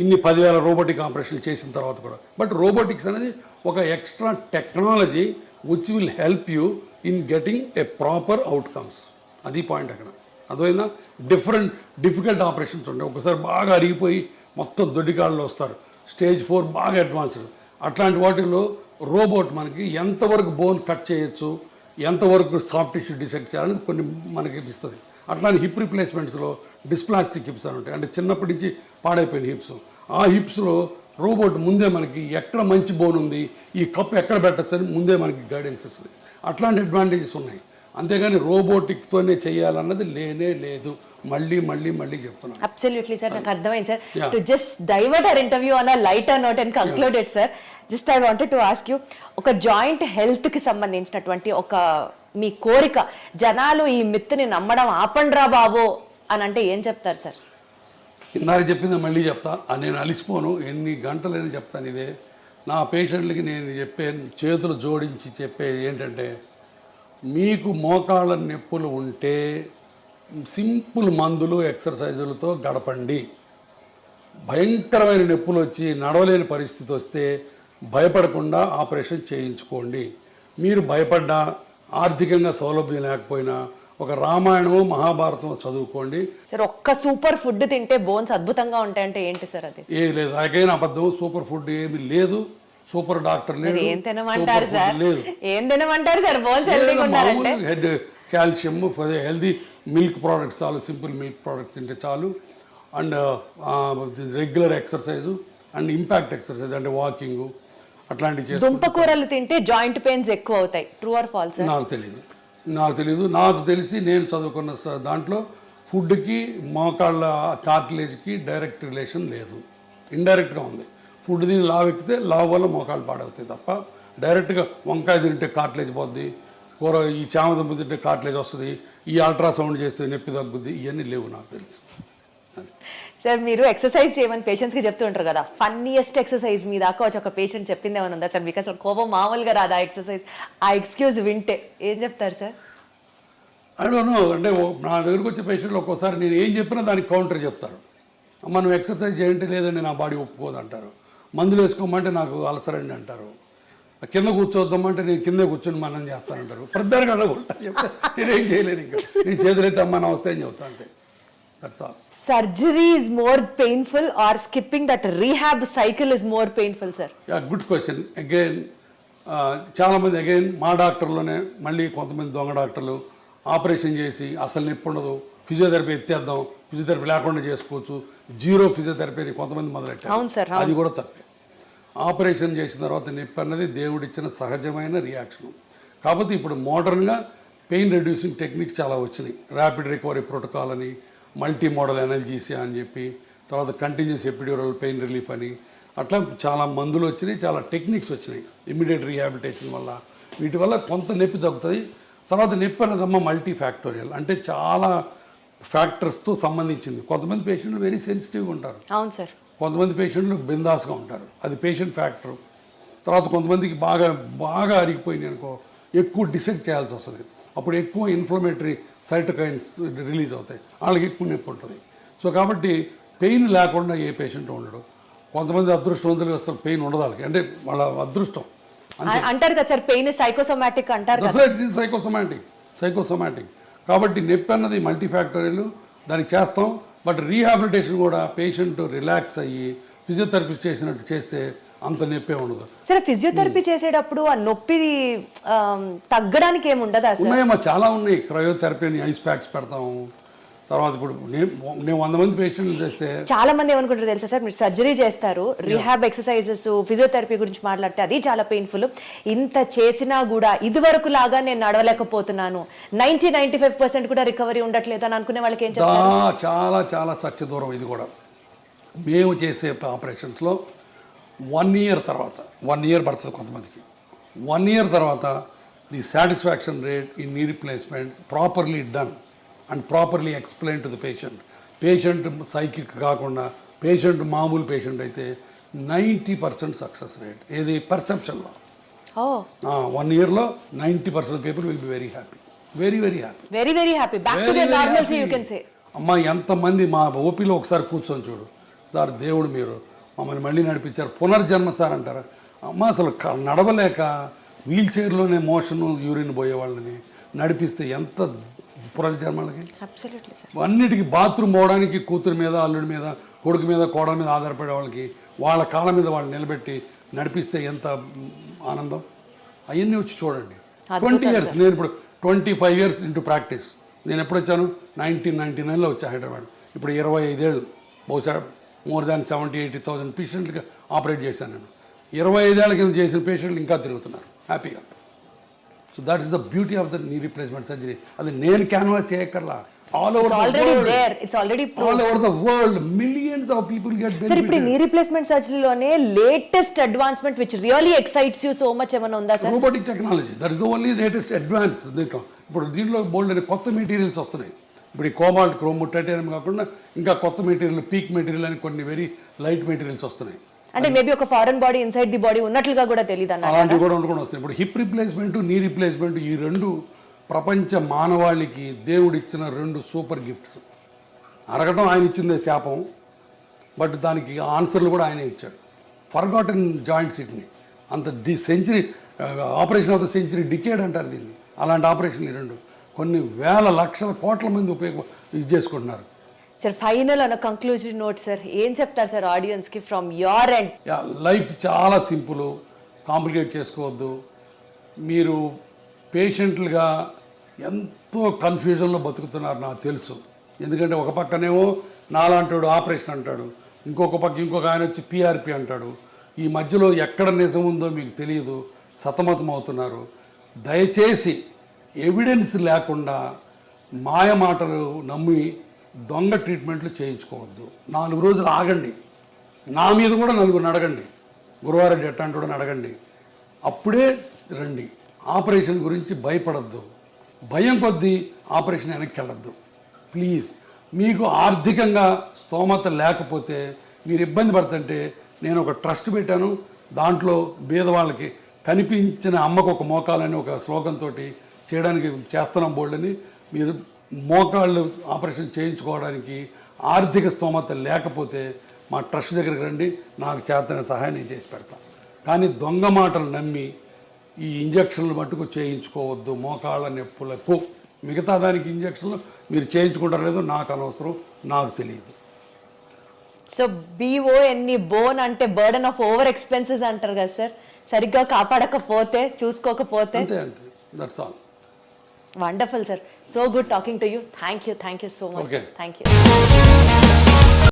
ఇన్ని 10,000 రోబోటిక్ ఆపరేషన్లు చేసిన తర్వాత కూడా. బట్ రోబోటిక్స్ అనేది ఒక extra technology which will help you in getting a proper outcomes. అది పాయింట్ అక్కడ. అదైనా డిఫికల్ట్ ఆపరేషన్స్ ఉంటాయి, ఒకసారి బాగా అరిగిపోయి మొత్తం దొడ్డికాళ్ళు వస్తారు, స్టేజ్ 4 బాగా అడ్వాన్స్డ్. అట్లాంటి వాటిల్లో రోబోట్ మనకి ఎంతవరకు బోన్ కట్ చేయొచ్చు, ఎంతవరకు సాఫ్ట్ టిష్యూ డిసెక్ట్ చేయాలని కొన్ని మనకి ఇస్తుంది. అట్లాంటి హిప్ రిప్లేస్మెంట్స్లో డిస్ప్లాస్టిక్ హిప్స్ అని ఉంటాయి, అంటే చిన్నప్పటి నుంచి పాడైపోయిన హిప్స్. ఆ హిప్స్లో రోబోట్ ముందే మనకి ఎక్కడ మంచి బోన్ ఉంది, ఈ కప్ ఎక్కడ పెట్టచ్చు అని ముందే మనకి గైడెన్స్ ఇస్తుంది. అట్లాంటి అడ్వాంటేజెస్ ఉన్నాయి. అంతేగాని రోబోటిక్తోనే చేయాలన్నది లేనే లేదు. మళ్ళీ చెప్తున్నాను. అబ్సల్యూట్లీ సార్, నాకు అర్థమైంది sir. To just divert our interview on a lighter note and concluded sir, just I wanted to ask you, ఒక జాయింట్ హెల్త్ కి సంబంధించినటువంటి ఒక మీ కోరిక, జనాలు ఈ మిత్తుని నమ్మడం ఆపండ్రా బాబు అని అంటే ఏం చెప్తారు సార్? ఇందాక చెప్పింది మళ్ళీ చెప్తా, నేను అలిసిపోను, ఎన్ని గంటలైనా చెప్తాను ఇదే. నా పేషెంట్లకి నేను చెప్పే, చేతులు జోడించి చెప్పేది ఏంటంటే, మీకు మోకాళ్ళ నొప్పులు ఉంటే సింపుల్ మందులు ఎక్సర్సైజులతో గడపండి. భయంకరమైన నొప్పులు వచ్చి నడవలేని పరిస్థితి వస్తే భయపడకుండా ఆపరేషన్ చేయించుకోండి. మీరు భయపడ్డా, ఆర్థికంగా సౌలభ్యం లేకపోయినా ఒక రామాయణము మహాభారతం చదువుకోండి. సార్, ఒక్క సూపర్ ఫుడ్ తింటే బోన్స్ అద్భుతంగా ఉంటాయంటే ఏంటి సార్ అది? ఏం లేదు, నాకైనా అబద్ధం. సూపర్ ఫుడ్ ఏమి లేదు, సూపర్ డాక్టర్ లేదు, ఏం తినమంటారు సూపర్ సార్? ఫుడ్ లేదు. ఏం తినమంటారు సార్ బోన్స్ హెల్తీగా ఉండాలంటే? Head calcium, healthy milk products చాలు, సింపుల్ మిల్క్ ప్రోడక్ట్స్ తింటే చాలు. And regular exercise and impact exercise అంటే వాకింగ్ అట్లాంటివి చేసి. దుంపకూరలు తింటే జాయింట్ పెయిన్స్ ఎక్కువ అవుతాయి, ట్రూ ఆర్ ఫాల్స్? నాకు తెలియదు. నాకు తెలిసి నేను చదువుకున్న దాంట్లో ఫుడ్కి మోకాళ్ళ కార్టిలేజ్కి డైరెక్ట్ రిలేషన్ లేదు, ఇండైరెక్ట్గా ఉంది. ఫుడ్ తిని లావు ఎక్కితే లావు వల్ల మోకాళ్ళు పాడవుతాయి తప్ప డైరెక్ట్గా వంకాయ తింటే కార్టిలేజ్ పోద్ది, కూర ఈ చామదుంప తింటే కార్టిలేజ్ వస్తుంది, ఈ అల్ట్రాసౌండ్ చేస్తే నొప్పి తగ్గుద్ది, ఇవన్నీ లేవు నాకు తెలుసు. సార్, మీరు ఎక్సర్సైజ్ చేయమని పేషెంట్స్ కి చెప్తూ ఉంటారు కదా, ఫన్నీయెస్ట్ ఎక్సర్సైజ్ మీ దాకా వచ్చి ఒక పేషెంట్ చెప్పింది ఏమైనా ఉందా సార్? మీకు అసలు కోపం మామూలుగా రాదా ఎక్సర్సైజ్, ఆ ఎక్స్క్యూజ్ వింటే ఏం చెప్తారు సార్? అంటే నా దగ్గరకు వచ్చే పేషెంట్లు ఒక్కోసారి నేను ఏం చెప్పినా దానికి కౌంటర్ చెప్తారు. మనం ఎక్సర్సైజ్ చేయండి, లేదండి నా బాడీ ఒప్పుకోదు అంటారు. మందులు వేసుకోమంటే నాకు అలసరండి అంటారు. కింద కూర్చోద్దామంటే నేను కిందే కూర్చొని మనం చేస్తానంటారు. ప్రతిదానికి అడగకుండా చెప్తా, నేనేం చేయలేను. ఇంకా నేను చేతులైతే అమ్మ నమస్తే అని చెప్తా అంతే. That's all. Surgery is more painful or skipping that rehab cycle is more painful, sir? Yeah, good question. Again, చాలామంది మా డాక్టర్లోనే మళ్ళీ కొంతమంది దొంగ డాక్టర్లు ఆపరేషన్ చేసి అసలు నొప్పి ఉండదు, ఫిజియోథెరపీ ఎత్తేద్దాం, ఫిజియోథెరపీ లేకుండా చేసుకోవచ్చు, జీరో ఫిజియోథెరపీ కొంతమంది మొదలెట్టారు. అది కూడా తప్పే. ఆపరేషన్ చేసిన తర్వాత నొప్పి అన్నది దేవుడిచ్చిన సహజమైన రియాక్షన్. కాకపోతే ఇప్పుడు మోడర్న్గా పెయిన్ రెడ్యూసింగ్ టెక్నిక్ చాలా వచ్చినాయి. ర్యాపిడ్ రికవరీ ప్రోటోకాల్ అని, మల్టీ మోడల్ ఎనర్జీసీ అని చెప్పి, తర్వాత కంటిన్యూస్ ఎపిడ్యూరల్ పెయిన్ రిలీఫ్ అని, అట్లా చాలా మందులు వచ్చినాయి, చాలా టెక్నిక్స్ వచ్చినాయి. ఇమ్మీడియట్ రీహాబిలిటేషన్ వల్ల, వీటి వల్ల కొంత నొప్పి తగ్గుతుంది. తర్వాత నొప్పి అనేదమ్మ మల్టీ ఫ్యాక్టోరియల్, అంటే చాలా ఫ్యాక్టర్స్తో సంబంధించింది. కొంతమంది పేషెంట్లు వెరీ సెన్సిటివ్గా ఉంటారు, అవును సార్. కొంతమంది పేషెంట్లు బిందాస్గా ఉంటారు, అది పేషెంట్ ఫ్యాక్టర్. తర్వాత కొంతమందికి బాగా అరిగిపోయింది అనుకో, ఎక్కువ డిసెక్ట్ చేయాల్సి వస్తుంది, అప్పుడు ఎక్కువ ఇన్ఫ్లమేటరీ సైటోకైన్స్ రిలీజ్ అవుతాయి, వాళ్ళకి ఎక్కువ నొప్పి ఉంటుంది. సో కాబట్టి పెయిన్ లేకుండా ఏ పేషెంట్ ఉండడు. కొంతమంది అదృష్టవంతులు అసలు పెయిన్ ఉండదు వాళ్ళకి, అంటే వాళ్ళ అదృష్టం. అంటారు కదా సార్, పెయిన్ సైకోసోమాటిక్ అంటారు కదా. సైకోసోమాటిక్ కాబట్టి నొప్పి అన్నది మల్టీఫ్యాక్టరీలు, దానికి చేస్తాం. బట్ రీహాబిలిటేషన్ కూడా పేషెంట్ రిలాక్స్ అయ్యి ఫిజియోథెరపిస్ట్ చేసినట్టు చేస్తే అంత నొప్పే ఉండదు. సరే, ఫిజియోథెరపీ చేసేటప్పుడు ఆ నొప్పి తగ్గడానికి ఏమి ఉండదా సార్? ఉన్నాయమ్మా, చాలా ఉన్నాయి. క్రయోథెరపీ అని ఐస్ ప్యాక్స్ పెడతాము. తర్వాత ఇప్పుడు నేను 100 మంది పేషెంట్లు చేస్తే చాలా మంది ఏమనుకుంటారు తెలుసా సార్, మీరు సర్జరీ చేస్తారు, రిహాబ్ ఎక్సర్సైజెస్ ఫిజియోథెరపీ గురించి మాట్లాడితే అది చాలా పెయిన్ఫుల్. ఇంత చేసినా కూడా ఇది వరకు లాగా నేను నడవలేకపోతున్నాను, 90-95% కూడా రికవరీ ఉండట్లేదు అని అనుకునే వాళ్ళకి ఏం చెప్తారు? చాలా చాలా సత్య దూరం ఇది కూడా. మేము చేసే ఆపరేషన్స్లో 1 year తర్వాత, 1 year పడుతుంది కొంతమందికి, 1 year తర్వాత the satisfaction rate in knee replacement properly done and properly explain to the patient psychic కాకుండా పేషెంట్ మామూలు పేషెంట్ అయితే 90% సక్సెస్ రేట్. ఏది పర్సెప్షన్లో 1 yearలో 90% people will be very happy, very very happy, very happy, back to their normalcy you can say. అమ్మ, ఎంతమంది మా ఓపీలో ఒకసారి కూర్చొని చూడు సార్, దేవుడు మీరు మమ్మల్ని మళ్ళీ నడిపించారు, పునర్జన్మ సార్ అంటారు. అమ్మ, అసలు నడవలేక వీల్ చైర్లోనే మోషన్ యూరిన్ పోయే వాళ్ళని నడిపిస్తే ఎంత పునర్జన్మలకి. అన్నిటికీ బాత్రూమ్ పోవడానికి కూతురు మీద, అల్లుడి మీద, కొడుకు మీద, కోడల మీద ఆధారపడే వాళ్ళకి వాళ్ళ కాళ్ళ మీద వాళ్ళు నిలబెట్టి నడిపిస్తే ఎంత ఆనందం. అవన్నీ వచ్చి చూడండి. 20 years, నేను ఇప్పుడు 25 years ఇంటూ ప్రాక్టీస్. నేను ఎప్పుడు వచ్చాను? 1999లో వచ్చా హైదరాబాద్. ఇప్పుడు 25 ఏళ్ళు, బహుశా మోర్ దాన్ 70,000-80,000 పేషెంట్గా ఆపరేట్ చేశాను నేను. 25 ఏళ్ళ కింద చేసిన పేషెంట్లు ఇంకా తిరుగుతున్నారు హ్యాపీగా. So that is the beauty of the knee replacement surgery. అది నేను క్యాన్వాస్ చేయక్కర్లా, all over the world millions of people get benefit. Sir, ఇప్పుడు నీ రీప్లేస్మెంట్ సర్జరీలోనే latest advancement which really excites you so much ఏమైనా ఉందా sir? Robotic technology, that is the only latest advance. ఇప్పుడు దీంట్లో బోల్డ్ అనే కొత్త మెటీరియల్స్ వస్తున్నాయి. ఇప్పుడు ఈ కోబాల్ట్, క్రోమ్, టైటానియం కాకుండా ఇంకా కొత్త మెటీరియల్, పీక్ మెటీరియల్ అని కొన్ని వెరీ లైట్ మెటీరియల్స్ వస్తున్నాయి. అంటే మేబీ ఒక foreign body inside the body ఉన్నట్లుగా కూడా తెలియదు అన్న, అలాంటివి కూడా ఉండకుండా వస్తాయి. ఇప్పుడు హిప్ రీప్లేస్మెంట్, నీ రీప్లేస్మెంట్, ఈ రెండు ప్రపంచ మానవాళికి దేవుడిచ్చిన 2 సూపర్ గిఫ్ట్స్. అరగటం ఆయన ఇచ్చిందే శాపం, బట్ దానికి ఆన్సర్లు కూడా ఆయనే ఇచ్చాడు. ఫర్గాటన్ జాయింట్ సిట్ని అంత century operation of the century decade అంటారు దీన్ని. అలాంటి ఆపరేషన్ ఈ 2 కొన్ని వేల లక్షల కోట్ల మంది ఇది చేసుకుంటున్నారు. సార్, ఫైనల్ అన్న కంక్లూజన్ నోట్ సార్, ఏం చెప్తారు సార్ ఆడియన్స్కి ఫ్రమ్ యువర్ ఎండ్? లైఫ్ చాలా సింపుల్, కాంప్లికేట్ చేసుకోవద్దు. మీరు పేషెంట్లుగా ఎంతో కన్ఫ్యూజన్లో బతుకుతున్నారు నాకు తెలుసు. ఎందుకంటే ఒక పక్కనేమో నాలాంటాడు ఆపరేషన్ అంటాడు, ఇంకొక ఆయన వచ్చి పిఆర్పి అంటాడు. ఈ మధ్యలో ఎక్కడ నిజం ఉందో మీకు తెలియదు, సతమతం అవుతున్నారు. దయచేసి ఎవిడెన్స్ లేకుండా మాయ మాటలు నమ్మి దొంగ ట్రీట్మెంట్లు చేయించుకోవద్దు. 4 రోజులు ఆగండి, నా మీద కూడా 4 అడగండి, గురువారెడ్డి ఎట్టాంటి అడగండి, అప్పుడే రండి. ఆపరేషన్ గురించి భయపడద్దు, భయం కొద్దీ ఆపరేషన్ వెనక్కి వెళ్ళద్దు ప్లీజ్. మీకు ఆర్థికంగా స్తోమత లేకపోతే మీరు ఇబ్బంది పడుతుంటే నేను ఒక ట్రస్ట్ పెట్టాను, దాంట్లో బీదవాళ్ళకి కనిపించిన అమ్మకు ఒక మోకాలని ఒక స్లోగన్ తోటి చేయడానికి చేస్తున్నాం బోల్డ్ని. మీరు మోకాళ్ళు ఆపరేషన్ చేయించుకోవడానికి ఆర్థిక స్తోమత లేకపోతే మా ట్రస్ట్ దగ్గరికి రండి, నాకు చేతన సహాయం నేను చేసి పెడతాను. కానీ దొంగ మాటలు నమ్మి ఈ ఇంజక్షన్లు మట్టుకు చేయించుకోవద్దు మోకాళ్ళ నొప్పులకు. మిగతా దానికి ఇంజక్షన్లు మీరు చేయించుకుంటారో లేదో నాకు అనవసరం, నాకు తెలియదు. సో BONE బోన్ అంటే బర్డన్ ఆఫ్ ఓవర్ ఎక్స్పెన్సెస్ అంటారు కదా సార్, సరిగ్గా కాపాడకపోతే, చూసుకోకపోతే. అంతే అంతే, that's all. Wonderful sir, so good talking to you. Thank you so much. Okay. Thank you.